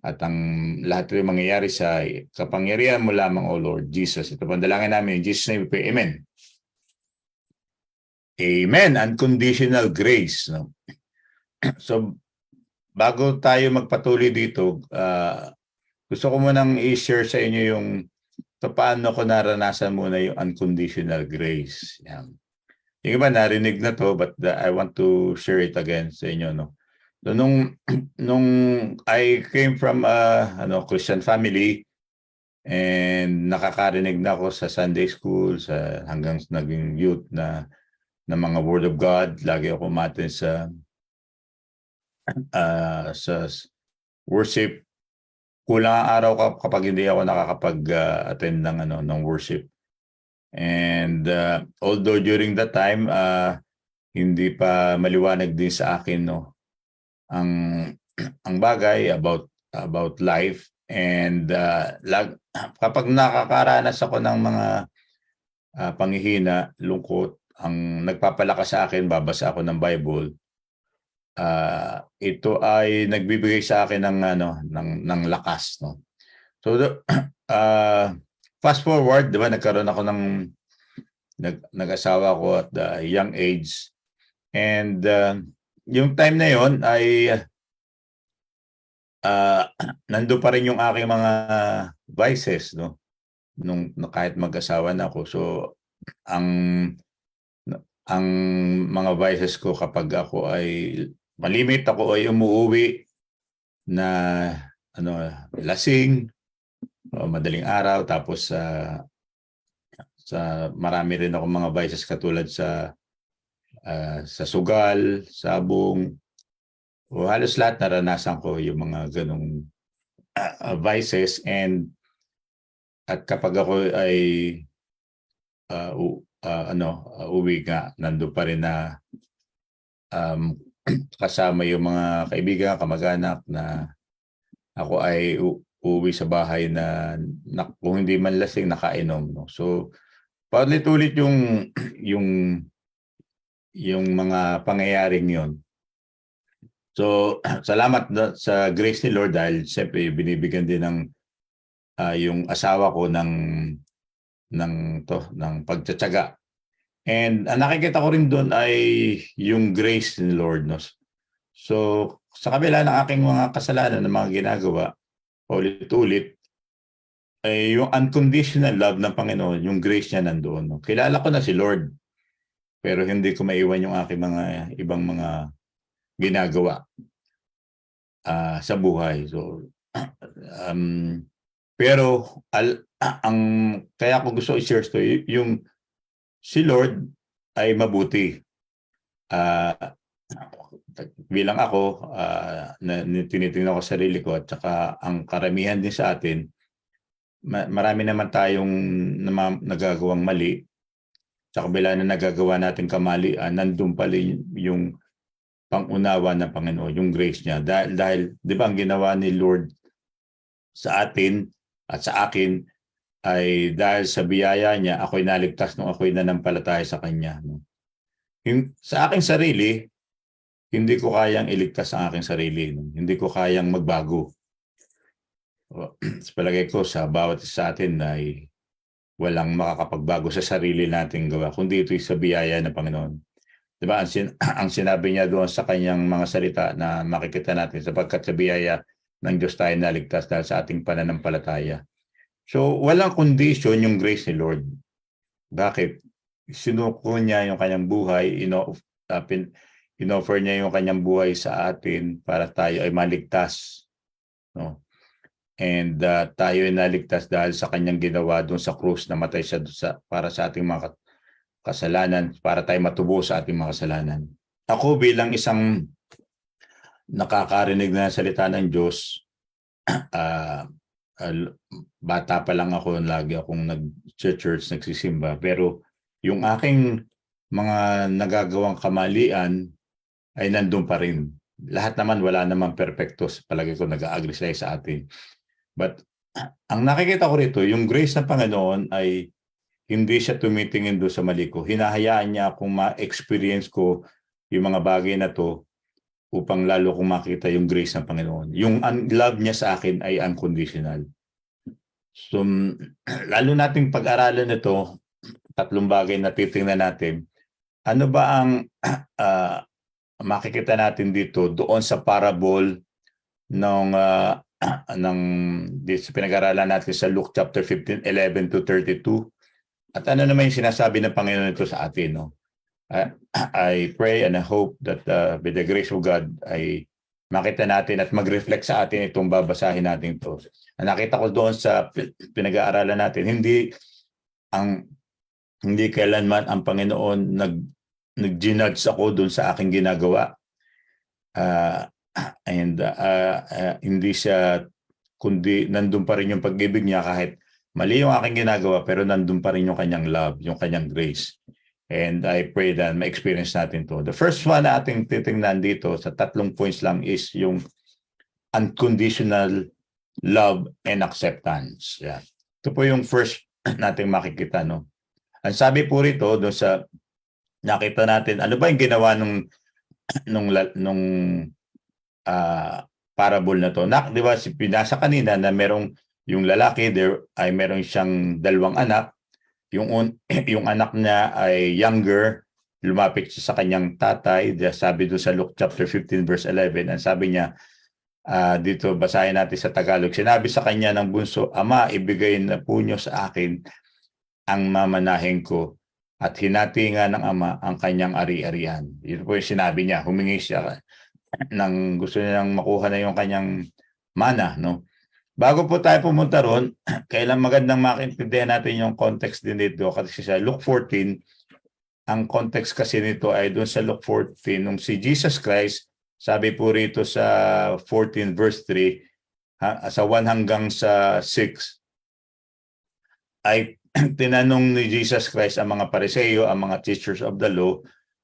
At ang lahat ito mangyayari sa kapangyarihan mo lamang, O Lord Jesus. Ito pandalangin namin. In Jesus' name we pray. Amen. Amen. Unconditional grace. No? So, bago tayo magpatuloy dito, gusto ko munang i-share sa inyo yung paano ko naranasan muna yung unconditional grace. Yan. Yung iba narinig na to, but I want to share it again sa inyo. No? So, nung I came from a Christian family and nakakarinig na ako sa Sunday school, hanggang naging youth na mga Word of God, lagi ako umattend sa worship. Kulang ang araw kapag hindi ako nakakapag-attend ng worship. And although during that time, hindi pa maliwanag din sa akin ang bagay about life, and kapag nakakaranas ako ng mga panghihina, lungkot, ang nagpapalakas sa akin, babasa ako ng Bible. Ito ay nagbibigay sa akin ng lakas, no. So fast forward, 'di ba, nagkaroon ako nag-asawa ko at the young age, and yung time na yon ay nandoon pa rin yung aking mga vices, no, nung kahit mag-asawa na ako. So ang mga vices ko kapag ako ay malimit, ako ay umuwi na lasing o madaling araw, tapos sa marami rin ako mga vices katulad sa sugal, sabong, o halos lahat naranasan ko yung mga ganong vices. And at kapag ako ay uwi nga, nandun pa rin na kasama yung mga kaibigan, kamag-anak, na ako ay uuwi sa bahay na kung hindi man lasing, nakainom, no? So paulit-ulit yung mga pangyayaring yon. So salamat sa grace ni Lord, dahil siyempre binibigyan din ng yung asawa ko ng pagtsatsaga. And nakikita ko rin doon ay yung grace ni Lord, no? So sa kabila ng aking mga kasalanan na mga ginagawa ulit-ulit, ay yung unconditional love ng Panginoon, yung grace niya nandoon, no? Kilala ko na si Lord, pero hindi ko maiwan yung aking mga ibang mga ginagawa sa buhay. So pero kaya ko gusto i-share to yung si Lord ay mabuti. Bilang ako, tinitingnan ko sarili ko, at saka ang karamihan din sa atin, marami naman tayong nagagawang mali. Sa kabila na nagagawa natin kamalian, nandun pala yung pangunawa ng Panginoon, yung grace niya. Dahil di ba ang ginawa ni Lord sa atin at sa akin ay dahil sa biyaya niya, ako'y naligtas nung ako'y nanampalataya sa Kanya. Sa aking sarili, hindi ko kayang iligtas ang aking sarili. Hindi ko kayang magbago. Sa palagay ko, sa bawat isa sa atin ay walang makakapagbago sa sarili nating gawa, kundi ito'y sa biyaya ng Panginoon. Diba? Ang sinabi niya doon sa kanyang mga salita na makikita natin, sapagkat sa biyaya ng Diyos tayo naligtas dahil sa ating pananampalataya. So, walang condition yung grace ni Lord. Bakit? Sinuko niya yung kanyang buhay, inoffer niya yung kanyang buhay sa atin para tayo ay maligtas. No? And tayo ay naligtas dahil sa kanyang ginawa doon sa krus, na matay siya para sa ating mga kasalanan, para tayo matubo sa ating mga kasalanan. Ako bilang isang nakakarinig na salita ng Diyos, bata pa lang ako, lagi akong nag-church, nagsisimba. Pero yung aking mga nagagawang kamalian ay nandun pa rin. Lahat naman, wala naman perfecto. Palagi ko nag-agree sa atin. But ang nakikita ko rito, yung grace ng Panginoon ay hindi siya tumitingin doon sa mali ko. Hinahayaan niya akong ma-experience ko yung mga bagay na to upang lalo kong makita yung grace ng Panginoon. Yung love niya sa akin ay unconditional. So, lalo nating pag-aralan ito, tatlong bagay na titingnan natin. Ano ba ang makikita natin dito doon sa parable ng pinag-aralan natin sa Luke chapter 15, 11 to 32. At ano naman yung sinasabi ng Panginoon ito sa atin, no? I pray and I hope that by the grace of God ay makita natin at mag-reflect sa atin itong babasahin natin ito. Nakita ko doon sa pinag-aaralan natin, hindi kailanman ang Panginoon nag-ginudge ako doon sa aking ginagawa. Hindi siya, kundi nandun pa rin yung pag-ibig niya kahit mali yung aking ginagawa, pero nandun pa rin yung kanyang love, yung kanyang grace. And I pray that ma-experience natin to. The first one na ating titingnan dito sa 3 points lang is yung unconditional love and acceptance. Yeah. Ito po yung first nating makikita, no? Ang sabi po rito doon sa nakita natin, ano ba yung ginawa nung parable na to? Di ba pinasa kanina na merong yung lalaki there ay merong siyang 2 anak. Yung anak niya ay younger, lumapit siya sa kanyang tatay. Sabi doon sa Luke chapter 15 verse 11, ang sabi niya dito, basahin natin sa Tagalog. Sinabi sa kanya ng bunso, "Ama, ibigay na po niyo sa akin ang mamanahin ko." At hinati nga ng ama ang kanyang ari-arian. Ito po yung sinabi niya. Humingi siya gusto niyang makuha na yung kanyang mana, no? Bago po tayo pumunta ron, kailan magandang maintindihan natin yung context din dito. Kasi sa Luke 14, ang context kasi nito ay doon sa Luke 14, nung si Jesus Christ, sabi po rito sa 14 verse 3, sa 1 hanggang sa 6, ay tinanong ni Jesus Christ ang mga Pariseo, ang mga teachers of the law,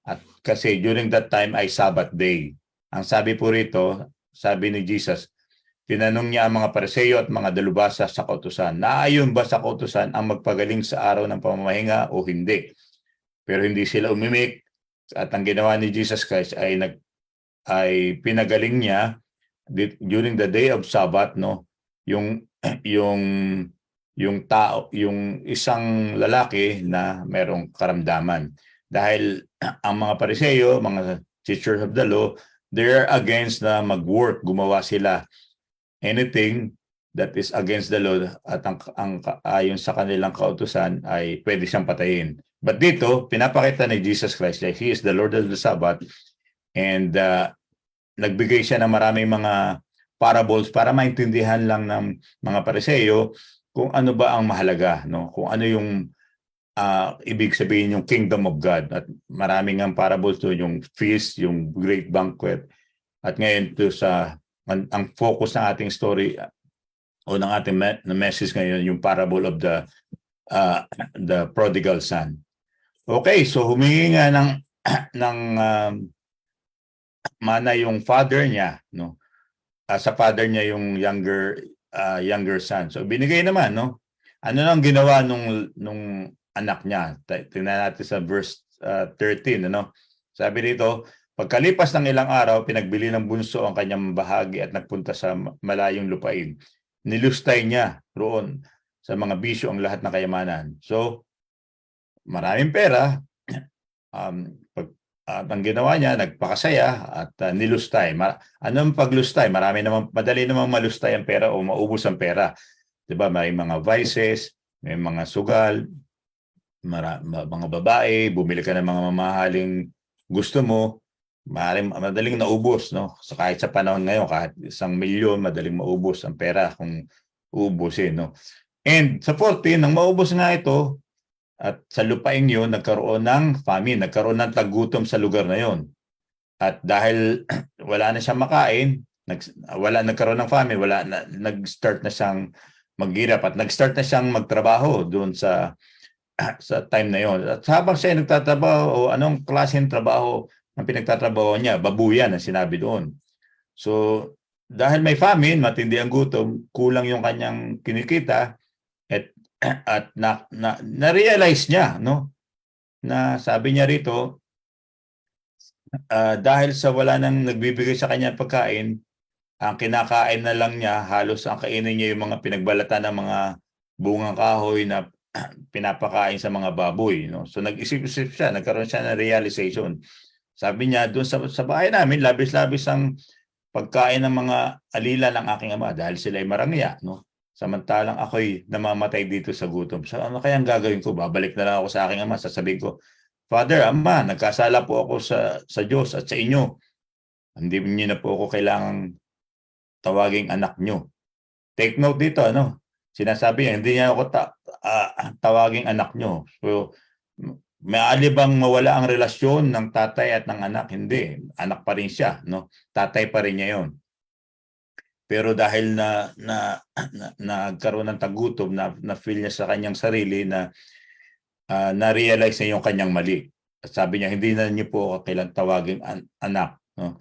at kasi during that time ay Sabbath day. Ang sabi po rito, sabi ni Jesus, tinanong niya ang mga Pariseo at mga dalubhasa sa kautusan, naayon ba sa kautusan ang magpagaling sa araw ng pamamahinga o hindi? Pero hindi sila umimik, at ang ginawa ni Jesus Christ ay pinagaling niya during the day of Sabbath, no? Yung isang lalaki na merong karamdaman. Dahil ang mga Pariseo, mga teachers of the law, they're against na mag-work, gumawa sila anything that is against the law, at ang ayon sa kanilang kautusan ay pwede siyang patayin. But dito, pinapakita ni Jesus Christ that He is the Lord of the Sabbath, and nagbigay siya ng maraming mga parables para maintindihan lang ng mga Pariseo kung ano ba ang mahalaga, no? Kung ano yung ibig sabihin yung kingdom of God. At maraming ang parables to, yung feast, yung great banquet. At ngayon to ang focus ng ating story o ng ating message ngayon, yung parable of the prodigal son. Okay, so humingi nga ng mana yung father niya, no? Sa father niya yung younger son. So binigay naman, no? Ano nang ginawa nung anak niya? Tingnan natin sa verse 13, ano? Sabi dito, pagkalipas ng ilang araw, pinagbili ng bunso ang kanyang bahagi at nagpunta sa malayong lupain. Nilustay niya roon sa mga bisyo ang lahat ng kayamanan. So, maraming pera. At ang ginawa niya, nagpakasaya at nilustay. Anong paglustay? Madali namang malustay ang pera o maubos ang pera. Diba? May mga vices, may mga sugal, mga babae, bumili ka ng mga mamahaling gusto mo, madaling naubos, no? So kahit sa panahon ngayon, kahit 1 milyon, madaling maubos ang pera kung uubusin, no? And sa 14, nang maubos nga ito, at sa lupain yun, nagkaroon ng famine, nagkaroon ng tagutom sa lugar na yun. At dahil wala na siyang makain, nagkaroon ng famine, nag-start na siyang maghirap at nag-start na siyang magtrabaho doon sa sa time na yon. At habang siya nagtatrabaho, anong klaseng trabaho ang pinagtatrabaho niya? Babuyan ang sinabi doon. So, dahil may famine, matindi ang gutom, kulang yung kanyang kinikita at na-realize niya, no? Na sabi niya rito, dahil sa wala nang nagbibigay sa kanya pagkain, ang kinakain na lang niya, halos ang kainin niya yung mga pinagbalatan ng mga bungang kahoy na pinapakain sa mga baboy, no? So nag-isip-isip siya, nagkaroon siya ng realization. Sabi niya, doon sa bahay namin, labis-labis ang pagkain ng mga alila ng aking ama dahil sila ay marangya, no? Samantalang ako'y namamatay dito sa gutom. So ano kaya ang gagawin ko? Babalik na lang ako sa aking ama, sasabihin ko, Father, Ama, nagkasala po ako sa Diyos at sa inyo. Hindi niyo na po ako kailangang tawaging anak nyo. Take note dito, ano? Sinasabi niya, hindi niya ako tawaging anak nyo. So, maaari bang mawala ang relasyon ng tatay at ng anak? Hindi. Anak pa rin siya, no? Tatay pa rin niya yon. Pero dahil nagkaroon ng tagutom, na-feel niya sa kanyang sarili na na-realize niya yung kanyang mali. At sabi niya, hindi na niyo po ako kailang tawaging anak, no?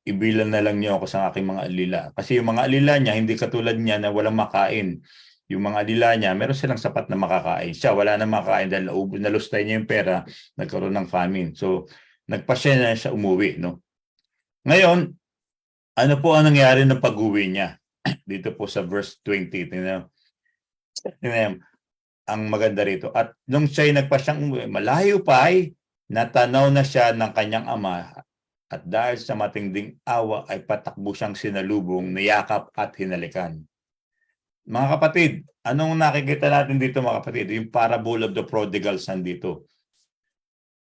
Ibilang na lang niyo ako sa aking mga alila. Kasi yung mga alila niya, hindi katulad niya na walang makain. Yung mga alila niya, meron silang sapat na makakain. Siya, wala na makain dahil nalustay niya yung pera, nagkaroon ng famine. So, nagpasya na siya umuwi, no? Ngayon, ano po ang nangyari ng pag-uwi niya? Dito po sa verse 20. Tingnan ang maganda rito. At nung siya'y nagpasyang umuwi, malayo pa ay natanaw na siya ng kanyang ama. At dahil sa matinding awa ay patakbo siyang sinalubong, niyakap at hinalikan. Mga kapatid, anong nakikita natin dito mga kapatid? Yung parable of the prodigal son dito.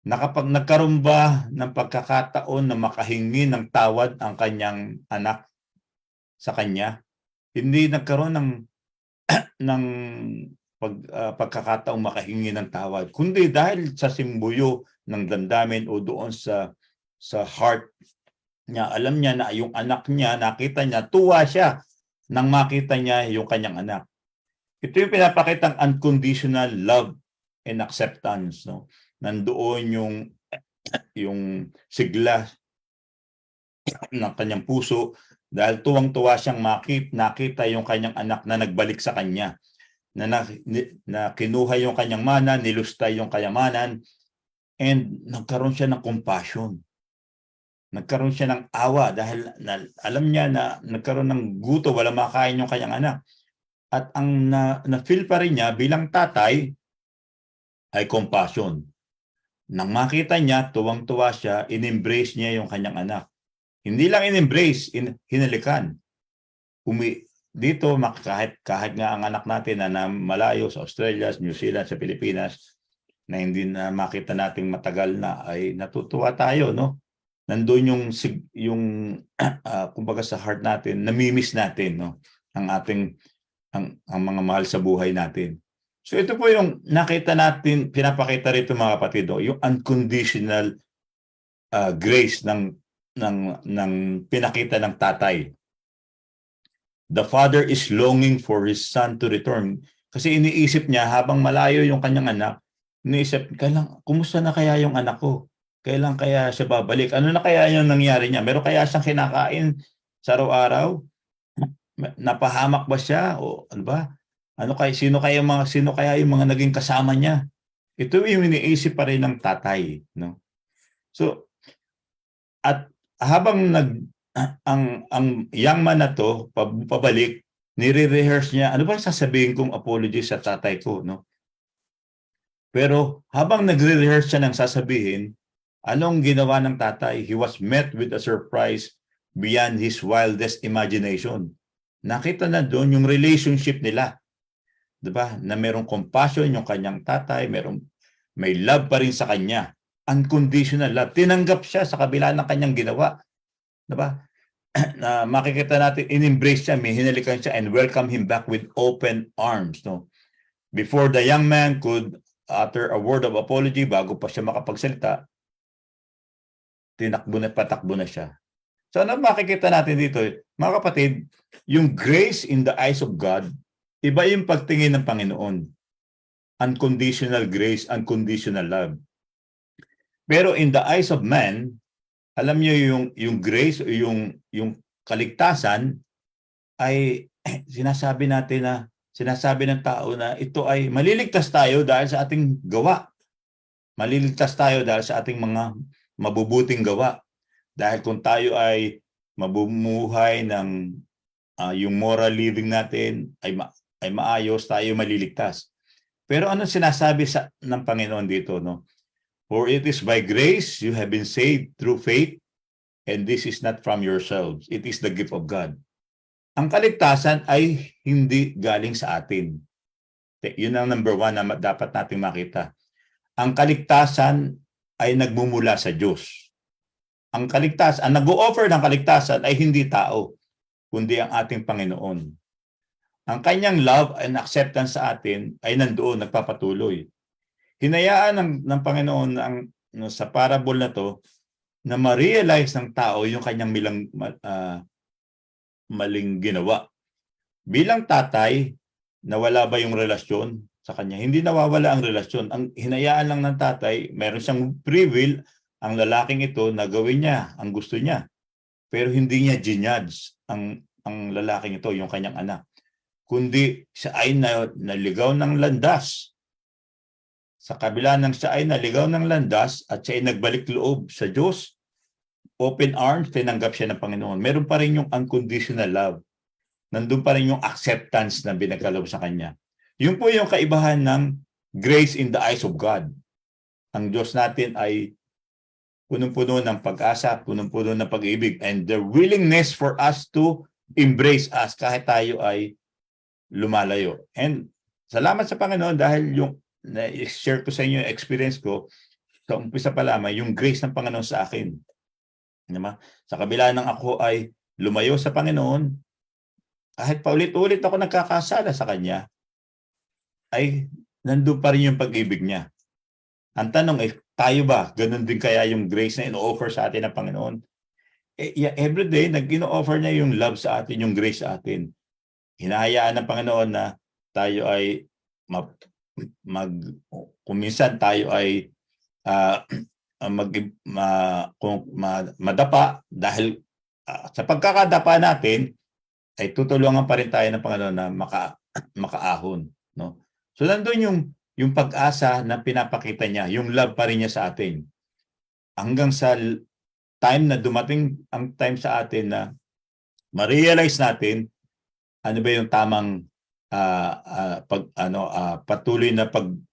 Nagkaroon ba ng pagkakataon na makahingi ng tawad ang kanyang anak sa kanya? Hindi nagkaroon ng pagkakataong makahingi ng tawad, kundi dahil sa simbuyo ng damdamin o doon sa heart niya, alam niya na yung anak niya, nakita niya, tuwa siya nang makita niya yung kanyang anak. Ito yung pinapakitang unconditional love and acceptance, no? Nandoon yung sigla ng kanyang puso dahil tuwang-tuwa siyang nakita yung kanyang anak na nagbalik sa kanya, na kinuha yung kanyang mana, nilustay yung kayamanan, and nagkaroon siya ng compassion. Nagkaroon siya ng awa dahil alam niya na nagkaroon ng guto, wala makain yung kanyang anak. At ang na-feel pa rin niya bilang tatay ay compassion. Nang makita niya, tuwang-tuwa siya, in-embrace niya yung kanyang anak. Hindi lang in-embrace, hinalikan. Dito, kahit nga ang anak natin na malayo sa Australia, New Zealand, sa Pilipinas, na hindi na makita nating matagal na, ay natutuwa tayo, no? Nandoon yung kumbaga sa heart natin, namimiss natin, no? Ang mga mahal sa buhay natin. So ito po yung nakita natin, pinapakita rito mga kapatid, no? Yung unconditional grace ng pinakita ng tatay. The father is longing for his son to return. Kasi iniisip niya habang malayo yung kanyang anak, iniisip, kumusta na kaya yung anak ko? Kailan kaya siya babalik? Ano na kaya yung nangyari niya? Meron kaya siyang kinakain sa araw-araw? Napahamak ba siya? O ano ba? Sino kaya yung mga naging kasama niya? Ito yung iniisip pa rin ng tatay, no? So, at habang ang young man na to pabalik, nire-rehearse niya, ano ba sasabihin kong apology sa tatay ko, no? Pero habang nagre-rehearse siya ng sasabihin, anong ginawa ng tatay? He was met with a surprise beyond his wildest imagination. Nakita na doon yung relationship nila. Diba? Na merong compassion yung kanyang tatay, may love pa rin sa kanya. Unconditional love. Tinanggap siya sa kabila ng kanyang ginawa. Diba? Na makikita natin, in-embrace siya, may hinalikan siya, and welcome him back with open arms. No? Before the young man could utter a word of apology, bago pa siya makapagsalita, patakbo na siya. So ano makikita natin dito? Mga kapatid, yung grace in the eyes of God Iba yung pagtingin ng Panginoon. Unconditional grace, unconditional love. Pero in the eyes of man, alam niyo yung grace o yung kaligtasan ay sinasabi ng tao na ito ay maliligtas tayo dahil sa ating gawa. Maliligtas tayo dahil sa ating mga mabubuting gawa. Dahil kung tayo ay mabumuhay ng yung moral living natin ay maayos, tayo maliligtas. Pero ano sinasabi ng Panginoon dito, no? For it is by grace you have been saved through faith, and this is not from yourselves. It is the gift of God. Ang kaligtasan ay hindi galing sa atin. Yun ang number one na dapat nating makita. Ang kaligtasan ay nagmumula sa Diyos. Ang nag-o-offer ng kaligtasan ay hindi tao, kundi ang ating Panginoon. Ang kanyang love and acceptance sa atin ay nandoon, nagpapatuloy. Hinayaan ng Panginoon sa parable na to na ma-realize ng tao yung kanyang maling ginawa. Bilang tatay, nawala ba yung relasyon sa kanya? Hindi nawawala ang relasyon. Ang hinayaan lang ng tatay, meron siyang free will, ang lalaking ito na gawin niya ang gusto niya. Pero hindi niya ginudge ang lalaking ito, yung kanyang anak. Kundi siya ay naligaw ng landas. Sa kabila ng siya ay naligaw ng landas at siya ay nagbalik loob sa Diyos, open arms, tinanggap siya ng Panginoon. Meron pa rin yung unconditional love. Nandun pa rin yung acceptance na binagkaloob sa Kanya. Yun po yung kaibahan ng grace in the eyes of God. Ang Diyos natin ay punong-puno ng pag-asa, punong-puno ng pag-ibig, and the willingness for us to embrace us kahit tayo ay lumalayo. And salamat sa Panginoon dahil yung na-share ko sa inyo yung experience ko sa umpisa pa lamang, yung grace ng Panginoon sa akin. Diba? Sa kabila ng ako ay lumayo sa Panginoon, kahit paulit-ulit ako nagkakasala sa Kanya, ay nandun pa rin yung pag-ibig niya. Ang tanong ay, tayo ba? Ganun din kaya yung grace na ino-offer sa atin ng Panginoon? Everyday, nag-ino-offer niya yung love sa atin, yung grace sa atin. Hinahayaan ng Panginoon na tayo ay kung minsan tayo ay madapa dahil sa pagkakadapa natin ay tutulungan pa rin tayo ng Panginoon na makaahon, no? So nandun yung pag-asa na pinapakita niya, yung love pa rin niya sa atin. Hanggang sa time na dumating ang time sa atin na ma-realize natin ano ba yung tamang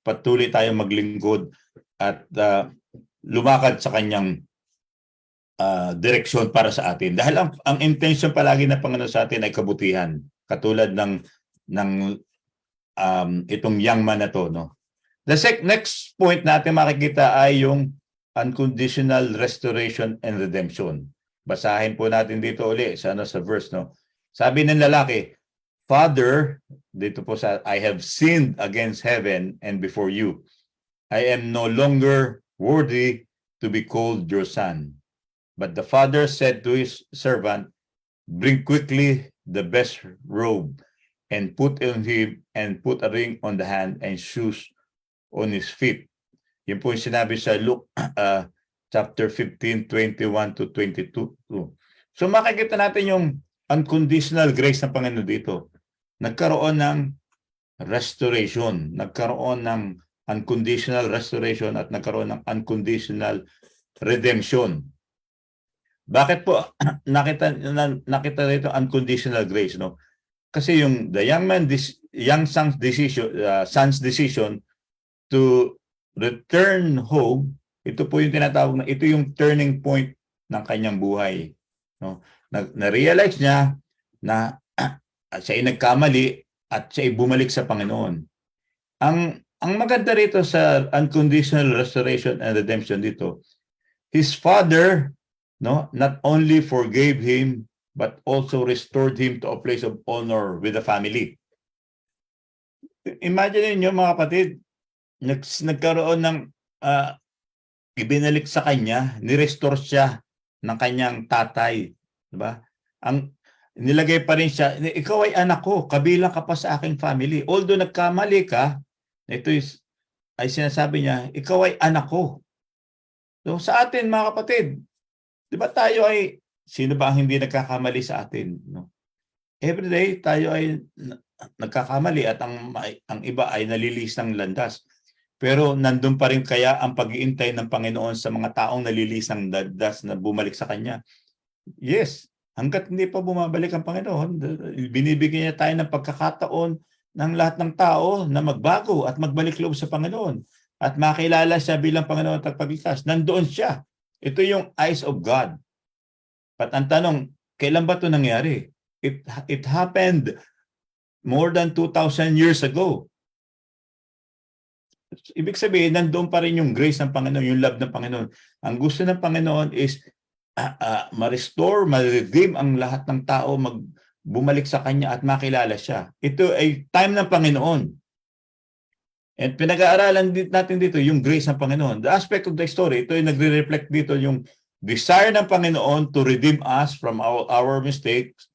patuloy tayong maglingkod at lumakad sa kanyang direksyon para sa atin. Dahil ang intention palagi ng Panginoon sa atin ay kabutihan. Katulad ng itong young man na to, no? The next point natin makikita ay yung unconditional restoration and redemption. Basahin po natin dito uli sa verse, no? Sabi ng lalaki, Father, dito po sa, I have sinned against heaven and before you. I am no longer worthy to be called your son. But the father said to his servant, bring quickly the best robe and put on him and put a ring on the hand and shoes on his feet. Yun po yung sinabi sa Luke chapter 15, 21 to 22. So makikita natin yung unconditional grace ng Panginoon dito. Nagkaroon ng restoration, nagkaroon ng unconditional restoration at nagkaroon ng unconditional redemption. Bakit po nakita dito unconditional grace, no? Kasi yung the young son's decision to return home, ito po yung tinatawag na ito yung turning point ng kanyang buhay, no? Na-realize niya na siya ay nagkamali at siya ay bumalik sa Panginoon. Ang maganda rito sa unconditional restoration and redemption dito, his father, no, not only forgave him but also restored him to a place of honor with the family. Imagine niyo mga kapatid, nagkaroon ng ibinalik sa kanya, ni-restore siya ng kanyang tatay, di ba? nilagay pa rin siya, ikaw ay anak ko, kabilang ka pa sa aking family. Although nagkamali ka, ito ay sinasabi niya, ikaw ay anak ko. So sa atin mga kapatid, di ba tayo ay, sino ba ang hindi nagkakamali sa atin? No? Every day tayo ay nagkakamali at ang iba ay nalilis ng landas. Pero nandun pa rin kaya ang pag-iintay ng Panginoon sa mga taong nalilis ng landas na bumalik sa Kanya? Yes, hanggat hindi pa bumabalik ang Panginoon, binibigyan niya tayo ng pagkakataon ng lahat ng tao na magbago at magbalik loob sa Panginoon at makilala siya bilang Panginoon at Tagapagligtas. Nandoon siya. Ito yung eyes of God. At ang tanong, kailan ba ito nangyari? It happened more than 2,000 years ago. Ibig sabihin, nandoon pa rin yung grace ng Panginoon, yung love ng Panginoon. Ang gusto ng Panginoon is ma-restore, ma-redeem ang lahat ng tao, bumalik sa Kanya at makilala siya. Ito ay time ng Panginoon. And pinag-aaralan natin dito yung grace ng Panginoon. The aspect of the story, ito ay nagre-reflect dito yung desire ng Panginoon to redeem us from our mistakes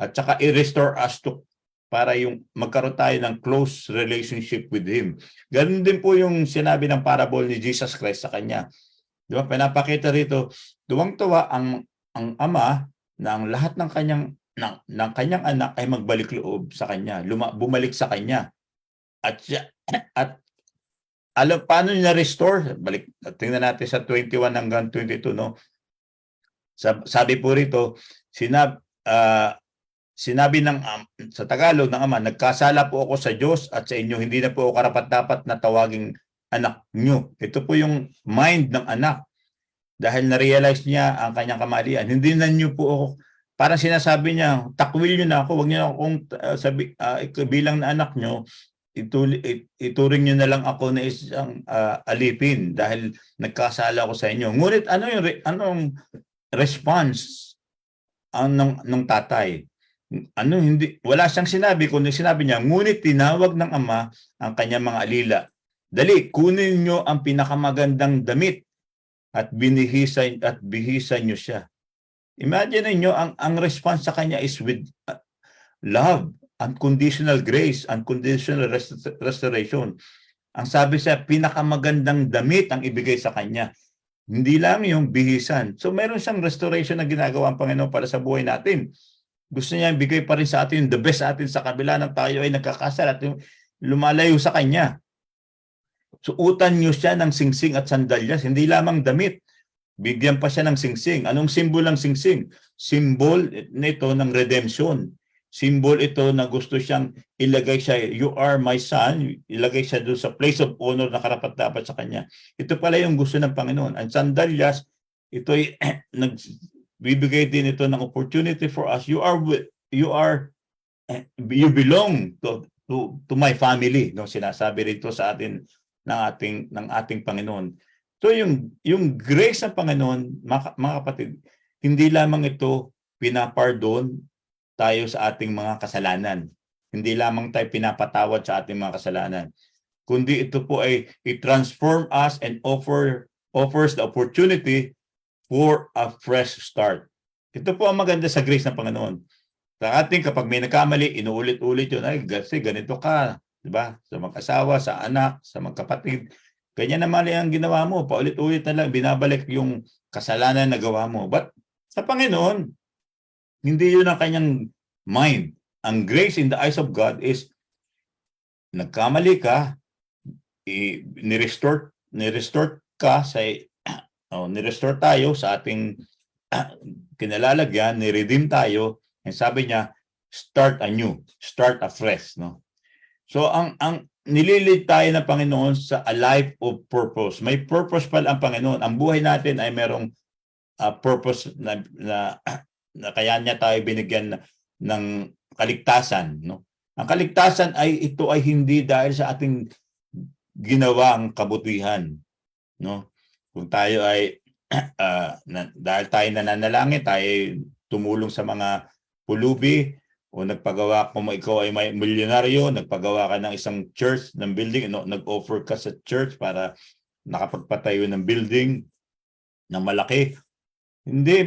at saka i-restore us to para yung magkaroon tayo ng close relationship with Him. Ganun din po yung sinabi ng parable ni Jesus Christ sa Kanya. Di ba? Pinapakita rito, tuwang-tuwa ang ama na ang lahat ng kanyang anak ay magbalik loob sa Kanya, bumalik sa Kanya. At alam paano niya restore? Balik, tingnan natin sa 21 hanggang 22, no? Sabi po rito, sinabi sa Tagalog ng ama, nagkasala po ako sa Diyos at sa inyo, hindi na po ako karapat-dapat na tawaging anak nyo. Ito po yung mind ng anak. Dahil na-realize niya ang kanyang kamalian. Hindi na nyo po ako, parang sinasabi niya, takwil nyo na ako, huwag nyo akong bilang na anak nyo, ituring nyo na lang ako na isang alipin dahil nagkasala ako sa inyo. Ngunit anong response ng tatay? Wala siyang sinabi, kundi sinabi niya, ngunit tinawag ng ama ang kanyang mga alila. Dali, kunin nyo ang pinakamagandang damit at bihisan nyo siya. Imagine niyo ang response sa kanya is with love, unconditional grace, unconditional restoration. Ang sabi siya, pinakamagandang damit ang ibigay sa kanya. Hindi lang yung bihisan. So meron siyang restoration na ginagawa ang Panginoon para sa buhay natin. Gusto niya ibigay pa rin sa atin the best sa atin sa kabila ng tayo ay nagkakasal at lumalayo sa Kanya. Suutan niyo siya ng singsing at sandalyas, hindi lamang damit. Bigyan pa siya ng singsing. Anong symbol ng singsing? Symbol nito ng redemption. Symbol ito na gusto siyang ilagay siya, you are my son, ilagay siya doon sa place of honor na karapat-dapat sa Kanya. Ito pala yung gusto ng Panginoon. Ang sandalyas, ito ay bibigay din ito ng opportunity for us. You belong to my family, no? Sinasabi rito sa atin ng ating Panginoon. So yung grace ng Panginoon, mga kapatid, hindi lamang ito pinapardon tayo sa ating mga kasalanan. Hindi lamang tayo pinapatawad sa ating mga kasalanan. Kundi ito po ay i-transform us and offers the opportunity for a fresh start. Ito po ang maganda sa grace ng Panginoon. Sa ating kapag may nagkamali, inuulit-ulit yun, ay kasi ganito ka, di ba? Sa mag-asawa, sa anak, sa magkapatid. Ganyan na mali ang ginawa mo, paulit-ulit na lang, binabalik yung kasalanan na gawa mo. But sa Panginoon, hindi yun ang kanyang mind. Ang grace in the eyes of God is, nagkamali ka, ni-restore ka sa ni-restore tayo sa ating kinalalagyan, ni-redeem tayo, and sabi niya, start anew, start afresh, no? So ang nililid tayo ng Panginoon sa a life of purpose. May purpose pala ang Panginoon. Ang buhay natin ay merong purpose na kaya niya tayo binigyan ng kaligtasan, no? Ang kaligtasan ay ito ay hindi dahil sa ating ginawang kabutihan, no? Kung tayo ay dahil tayo nananalangin, tayo tumulong sa mga pulubi o nagpagawa, kung ikaw ay may milyonaryo, nagpagawa ka ng isang church, ng building, nag-offer ka sa church para nakapagpatayo ng building ng malaki. Hindi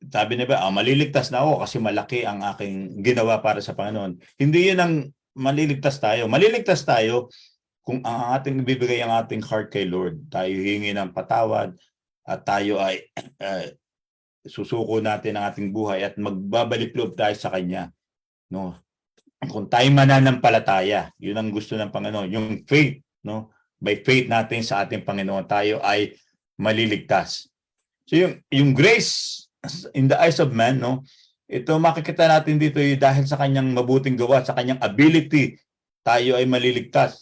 sabi niya ba, maliligtas na ako kasi malaki ang aking ginawa para sa Panginoon. Hindi yun ang maliligtas tayo. Maliligtas tayo kung ang ating ibibigay ang ating heart kay Lord. Tayo hingi ng patawad at tayo ay susuko natin ang ating buhay at magbabalik loob tayo sa Kanya. No? Kung tayo mananampalataya, yun ang gusto ng Panginoon. Yung faith, no? By faith natin sa ating Panginoon, tayo ay maliligtas. So yung grace in the eyes of man, no? Ito makikita natin dito dahil sa kanyang mabuting gawa, sa kanyang ability, tayo ay maliligtas.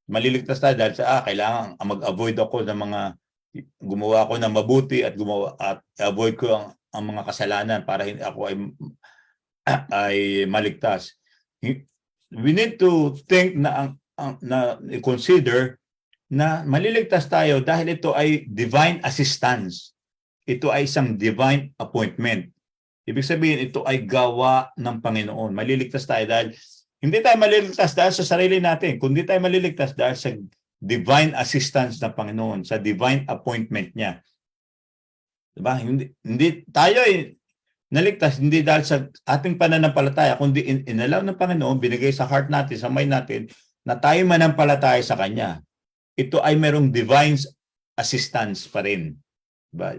Maliligtas tayo dahil sa kailangan mag-avoid ako ng mga gumawa ko ng mabuti at avoid ko ang mga kasalanan para hindi ako ay maligtas. We need to think na consider na maliligtas tayo dahil ito ay divine assistance. Ito ay isang divine appointment. Ibig sabihin, ito ay gawa ng Panginoon. Maliligtas tayo dahil hindi tayo maliligtas dahil sa sarili natin, kundi tayo maliligtas dahil sa divine assistance ng Panginoon, sa divine appointment niya. Diba? Hindi tayo ay naligtas hindi dahil sa ating pananampalataya, kundi inalaw ng Panginoon, binigay sa heart natin, sa mind natin, na tayo manampalataya sa Kanya. Ito ay merong divine assistance pa rin, diba?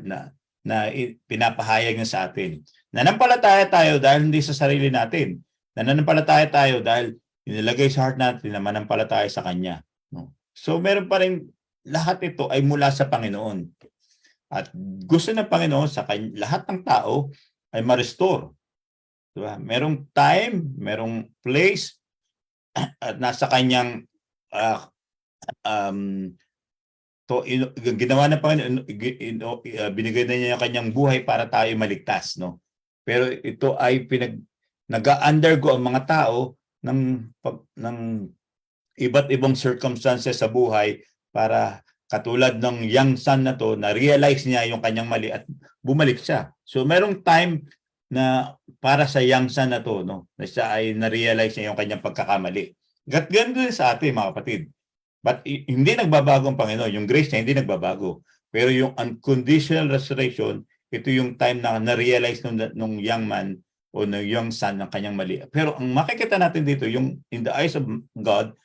Na pinapahayag niya sa atin. Nanampalataya tayo dahil hindi sa sarili natin. Nanampalataya tayo dahil inilagay sa heart natin na manampalataya sa Kanya. No? So meron pa rin, lahat ito ay mula sa Panginoon. At gusto ng Panginoon sa lahat ng tao ay ma-restore. Diba? Merong time, merong place, at nasa Kanyang ginawa ng Panginoon, binigay na niya yung Kanyang buhay para tayo maligtas. No? Pero ito ay nag-undergo ang mga tao ng iba't ibang circumstances sa buhay para katulad ng young son na to, na-realize niya yung kanyang mali at bumalik siya. So merong time na para sa young son na to, no, na siya ay na-realize niya yung kanyang pagkakamali. Ganun din sa atin, mga kapatid. But hindi nagbabago ang Panginoon. Yung grace niya hindi nagbabago. Pero yung unconditional restoration, ito yung time na na-realize nung young man o ng young son ng kanyang mali. Pero ang makikita natin dito, yung in the eyes of God,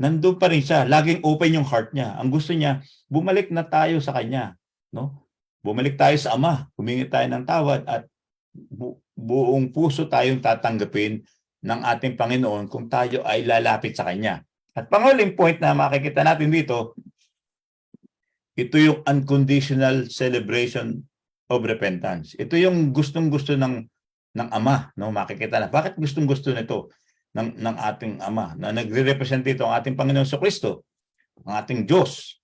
nandun pa rin siya. Laging open yung heart niya. Ang gusto niya, bumalik na tayo sa Kanya. No? Bumalik tayo sa Ama. Humingi tayo ng tawad at buong puso tayong tatanggapin ng ating Panginoon kung tayo ay lalapit sa Kanya. At panguling point na makikita natin dito, ito yung unconditional celebration of repentance. Ito yung gustong-gusto ng Ama. No? Makikita na. Bakit gustong-gusto nito? Ng ating Ama, na nagre-represent dito ang ating Panginoon sa Kristo, ang ating Diyos.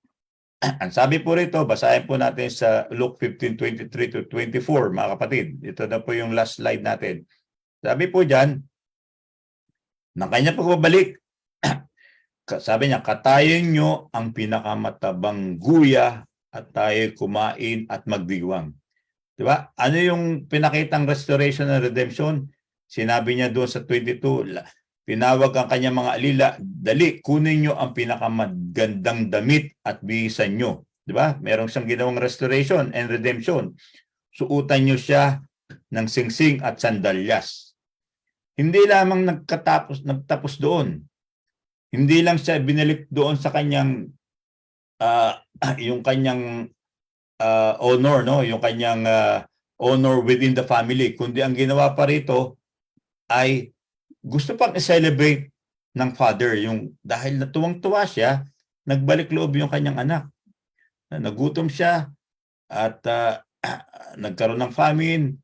Ang sabi po rito, basahin po natin sa Luke 15:23 to 24, mga kapatid. Ito na po yung last slide natin. Sabi po dyan, ng kanya pagbabalik, sabi niya, katayin nyo ang pinakamatabang guya at tayo kumain at magdiwang. Diba? Ano yung pinakitang restoration and redemption? Sinabi niya doon sa 22, tinawag ang kanyang mga alila, dali, kunin nyo ang pinakamagandang damit at bihisan nyo. Diba? Merong siyang ginawang restoration and redemption. Suutan nyo siya ng singsing at sandalyas. Hindi lamang nagtapos doon. Hindi lang siya binalik doon sa kanyang yung kanyang honor, no? Yung kanyang honor within the family, kundi ang ginawa pa rito ay gusto pang i-celebrate ng father, yung dahil natuwang-tuwa siya, nagbalik loob yung kanyang anak. Nagutom siya at nagkaroon ng famine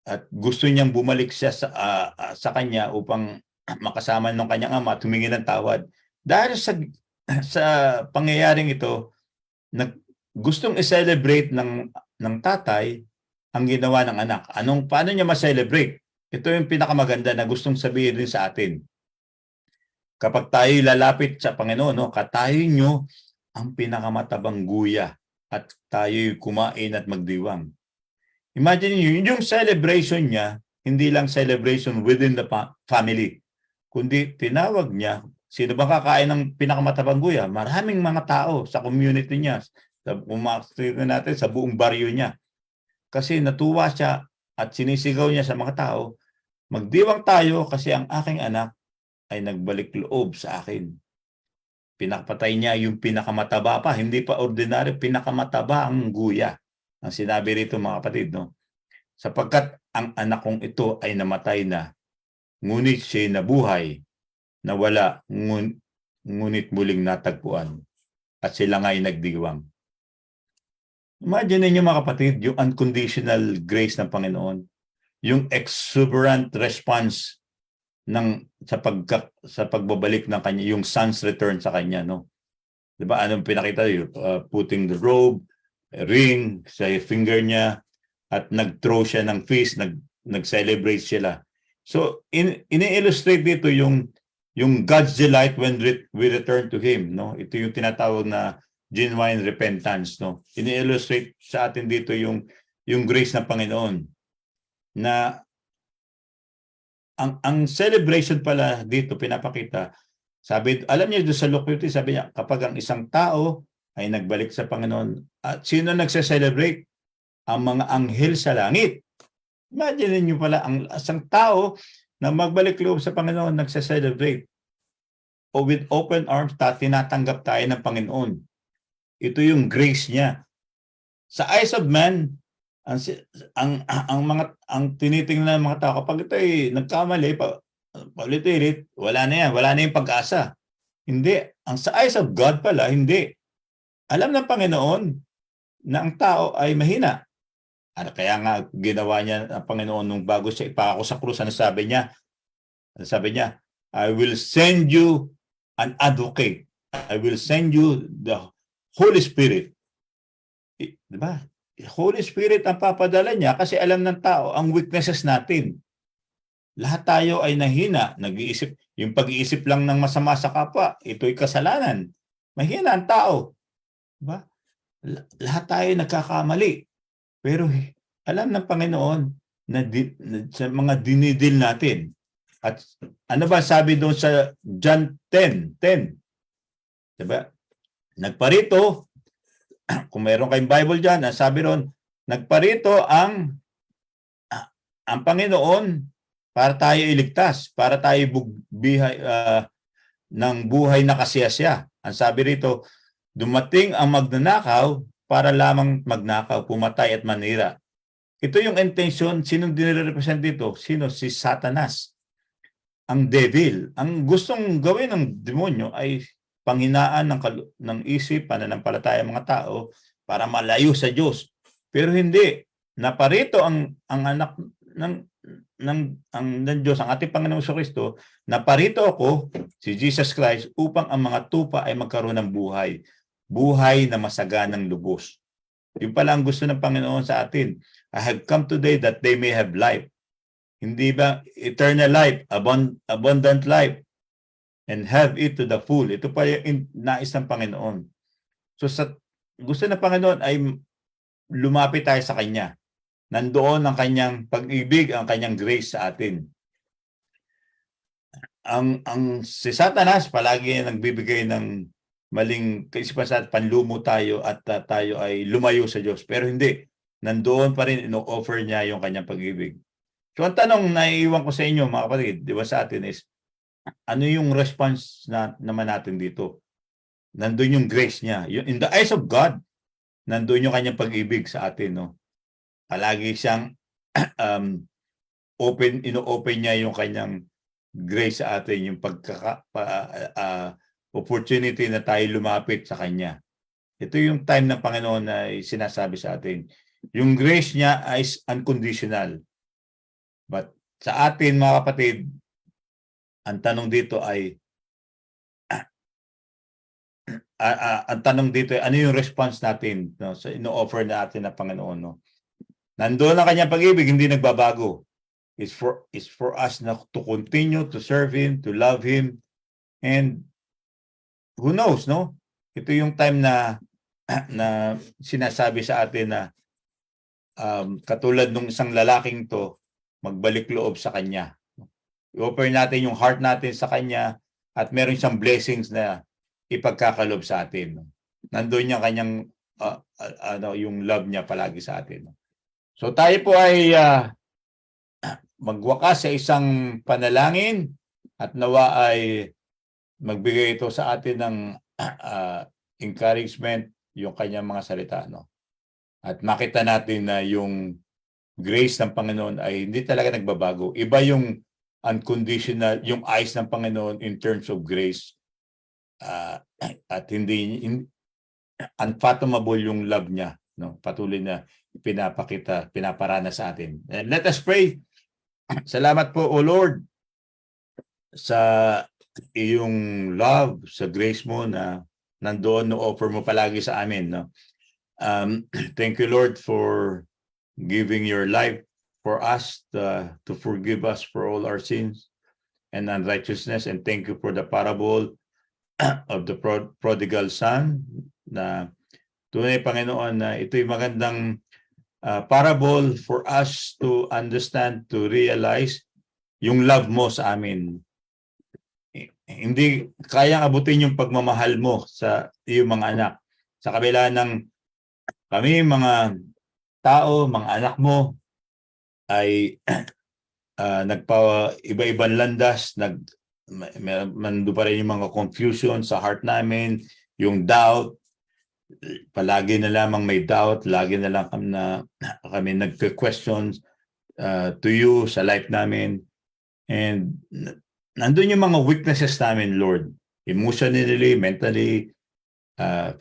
at gusto niyang bumalik siya sa kanya upang makasama ng kanyang ama at humingi ng tawad. Dahil sa pangyayaring ito, gustong i-celebrate ng tatay ang ginawa ng anak. Paano niya ma-celebrate? Ito yung pinakamaganda na gustong sabihin rin sa atin. Kapag tayo lalapit sa Panginoon, no, katayin nyo ang pinakamatabang guya at tayo kumain at magdiwang. Imagine niyo, yung celebration niya, hindi lang celebration within the family, kundi tinawag niya, sino ba kakain ng pinakamatabang guya? Maraming mga tao sa community niya, natin sa buong baryo niya. Kasi natuwa siya at sinisigaw niya sa mga tao, magdiwang tayo kasi ang aking anak ay nagbalik loob sa akin. Pinapatay niya yung pinakamataba pa, hindi pa ordinaryo, pinakamataba ang guya. Ang sinabi rito mga kapatid, no? Sapagkat ang anak kong ito ay namatay na, ngunit siya nabuhay, nawala, ngunit muling natagpuan. At sila nga ay nagdiwang. Imagine niyo mga kapatid, yung unconditional grace ng Panginoon, yung exuberant response sa pagbabalik ng kanya, yung son's return sa kanya, no? 'Di ba? Anong pinakita yung putting the robe, ring sa finger niya, at nag-throw siya ng feast, nag-celebrate sila. So ini-illustrate dito yung God's delight when we return to him, no? Ito yung tinatawag na genuine repentance, no? Ini-illustrate sa atin dito yung grace ng Panginoon na ang celebration pala dito pinapakita. Sabi, alam niyo doon sa Luke 15, sabi niya, kapag ang isang tao ay nagbalik sa Panginoon, at sino nagse-celebrate? Ang mga anghel sa langit. Imagine niyo pala, ang isang tao na magbalik loob sa Panginoon, nagse-celebrate. O with open arms, tinatanggap tayo ng Panginoon. Ito yung grace niya. Sa eyes of man, ang tinitingnan ng mga tao, kapag ito ay nagkamali, paulit-ulit, wala na yan, wala na yung pag-asa. Hindi. Ang sa eyes of God pala, hindi. Alam ng Panginoon na ang tao ay mahina. Kaya nga ginawa niya ang Panginoon nung bago siya ipako sa krus. Ano sabi niya? I will send you an advocate. I will send you the Holy Spirit. Diba? Holy Spirit ang papadala niya kasi alam ng tao ang weaknesses natin. Lahat tayo ay nahina, nag-iisip, yung pag-iisip lang ng masama sa kapwa, ito'y kasalanan. Mahina ang tao. Diba? Lahat tayo nagkakamali. Pero alam ng Panginoon na sa mga dinidil natin. At ano ba sabi doon sa John 10:10? Diba? Nagparito, kung meron kayong Bible dyan, sabi ron, nagparito ang Panginoon para tayo iligtas, para tayo ng buhay na kasiyasya. Ang sabi rito, dumating ang magnanakaw para lamang magnakaw, pumatay at manira. Ito yung intention, sinong dinirepresent dito? Sino? Si Satanas. Ang devil. Ang gustong gawin ng demonyo ay panghinaan ng isip, pananampalataya mga tao para malayo sa Diyos. Pero hindi. Naparito ang anak ng Diyos, ang ating Panginoong Kristo, naparito ako, si Jesus Christ, upang ang mga tupa ay magkaroon ng buhay. Buhay na masaganang lubos. Yung pala ang gusto ng Panginoon sa atin. I have come today that they may have life. Hindi ba? Eternal life, abundant life, and have it to the full. Ito pa yung nais ng Panginoon. So gusto ng Panginoon ay lumapit tayo sa Kanya. Nandoon ang Kanyang pag-ibig, ang Kanyang grace sa atin. Ang si Satanas palagi nagbibigay ng maling kaisipan sa atin, panlumo tayo at tayo ay lumayo sa Diyos. Pero hindi. Nandoon pa rin, ino-offer niya yung Kanyang pag-ibig. So ang tanong na iiwan ko sa inyo mga kapatid, di ba sa atin is, ano yung response naman natin dito? Nandun yung grace niya. In the eyes of God, nandun yung Kanyang pag-ibig sa atin. No? Palagi siyang ino-open niya yung Kanyang grace sa atin, yung opportunity na tayo lumapit sa Kanya. Ito yung time ng Panginoon na sinasabi sa atin. Yung grace niya ay unconditional. But sa atin mga kapatid, ang tanong dito ay ano yung response natin, no, sa ino-offer natin ng Panginoon, no? Nandoon ang Kanyang pag-ibig, hindi nagbabago. It's for us na to continue to serve Him, to love Him, and who knows, no? Ito yung time na sinasabi sa atin na katulad ng isang lalaking to, magbalik loob sa Kanya. I-offer natin yung heart natin sa Kanya at meron siyang blessings na ipagkakalob sa atin. Nandun yung Kanyang yung love niya palagi sa atin. So tayo po ay magwakas sa isang panalangin at nawa ay magbigay ito sa atin ng encouragement, yung kanyang mga salita, no? At makita natin na yung grace ng Panginoon ay hindi talaga nagbabago. Iba yung unconditional, yung eyes ng Panginoon in terms of grace. At hindi unfathomable yung love niya, no? Patuloy na pinaparana sa atin. And let us pray. Salamat po, O Lord, sa iyong love, sa grace mo na nandoon, no, offer mo palagi sa amin, no? Thank you, Lord, for giving your life for us to forgive us for all our sins and unrighteousness. And thank you for the parable of the prodigal son, na tunay, Panginoon, na ito'y magandang parable for us to understand, to realize yung love mo sa amin. Hindi kayang abutin yung pagmamahal mo sa iyong mga anak. Sa kabila ng kami, mga tao, mga anak mo, ay nagpa-iba-ibang landas, mando pa rin yung mga confusion sa heart namin, yung doubt, palagi na lamang may doubt, lagi na lang kami nagke-questions to you sa life namin. And nandun yung mga weaknesses namin, Lord, emotionally, mentally,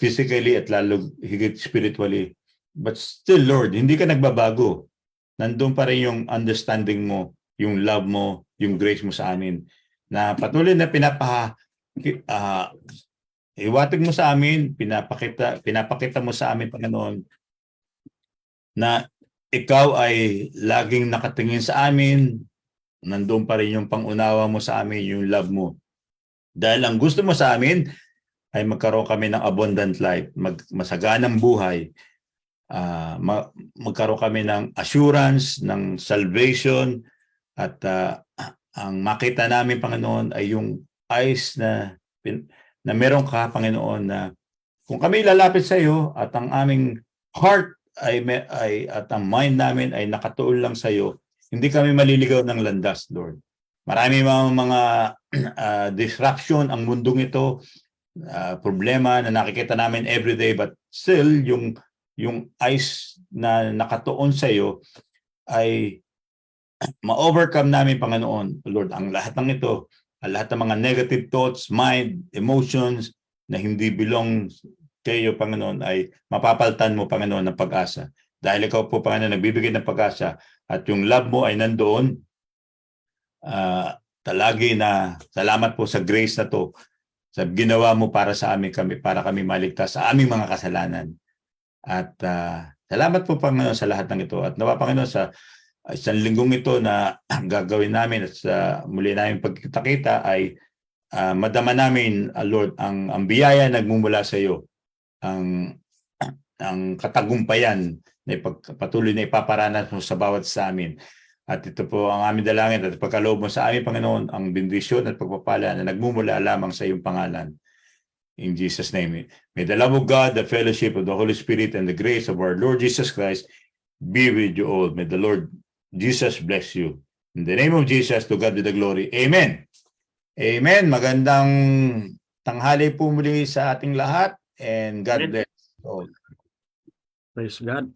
physically, at lalo higit spiritually. But still, Lord, hindi ka nagbabago. Nandun pa rin yung understanding mo, yung love mo, yung grace mo sa amin, na patuloy na iwatig mo sa amin, pinapakita mo sa amin, Panginoon, na ikaw ay laging nakatingin sa amin. Nandun pa rin yung pangunawa mo sa amin, yung love mo. Dahil ang gusto mo sa amin ay magkaroon kami ng abundant life, masaganang buhay, magkaroon kami ng assurance, ng salvation, at ang makita namin, Panginoon, ay yung eyes na meron ka, Panginoon, na kung kami lalapit sa iyo at ang aming heart at ang mind namin ay nakatuon lang sa iyo, hindi kami maliligaw ng landas, Lord. Marami mga disruption ang mundong ito, problema na nakikita namin everyday, but still yung eyes na nakatuon sa iyo ay ma-overcome namin, Panginoon, Lord, ang lahat ng ito, ang lahat ng mga negative thoughts, mind, emotions na hindi belong kayo, Panginoon, ay mapapaltan mo, Panginoon, ng pag-asa. Dahil ikaw po, Panginoon, nagbibigay ng pag-asa at yung love mo ay nandoon. Talagi na salamat po sa grace na to, sa ginawa mo para sa amin, para kami maligtas sa aming mga kasalanan. At salamat po, Panginoon, sa lahat ng ito. At nawa, Panginoon, sa isang linggong ito na gagawin namin at sa muli namin pagkita-kita ay madama namin, Lord, ang biyaya nagmumula sa iyo, ang katagumpayan na patuloy na ipaparanas mo sa bawat sa amin. At ito po ang aming dalangin at pagkaloob mo sa amin, Panginoon, ang bendisyon at pagpapala na nagmumula lamang sa iyong pangalan. In Jesus' name, may the love of God, the fellowship of the Holy Spirit, and the grace of our Lord Jesus Christ be with you all. May the Lord Jesus bless you. In the name of Jesus, to God be the glory. Amen. Amen. Magandang tanghali po muli sa ating lahat, and God bless all. Praise God.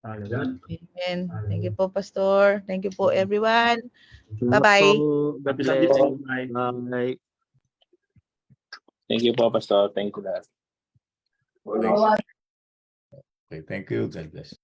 Hallelujah. Amen. Thank you po, Pastor. Thank you po, everyone. Salamat Bye-bye. po. God bless you. Bye. Thank you po, Pastor. Thank you, Dad. Okay, thank you. God bless.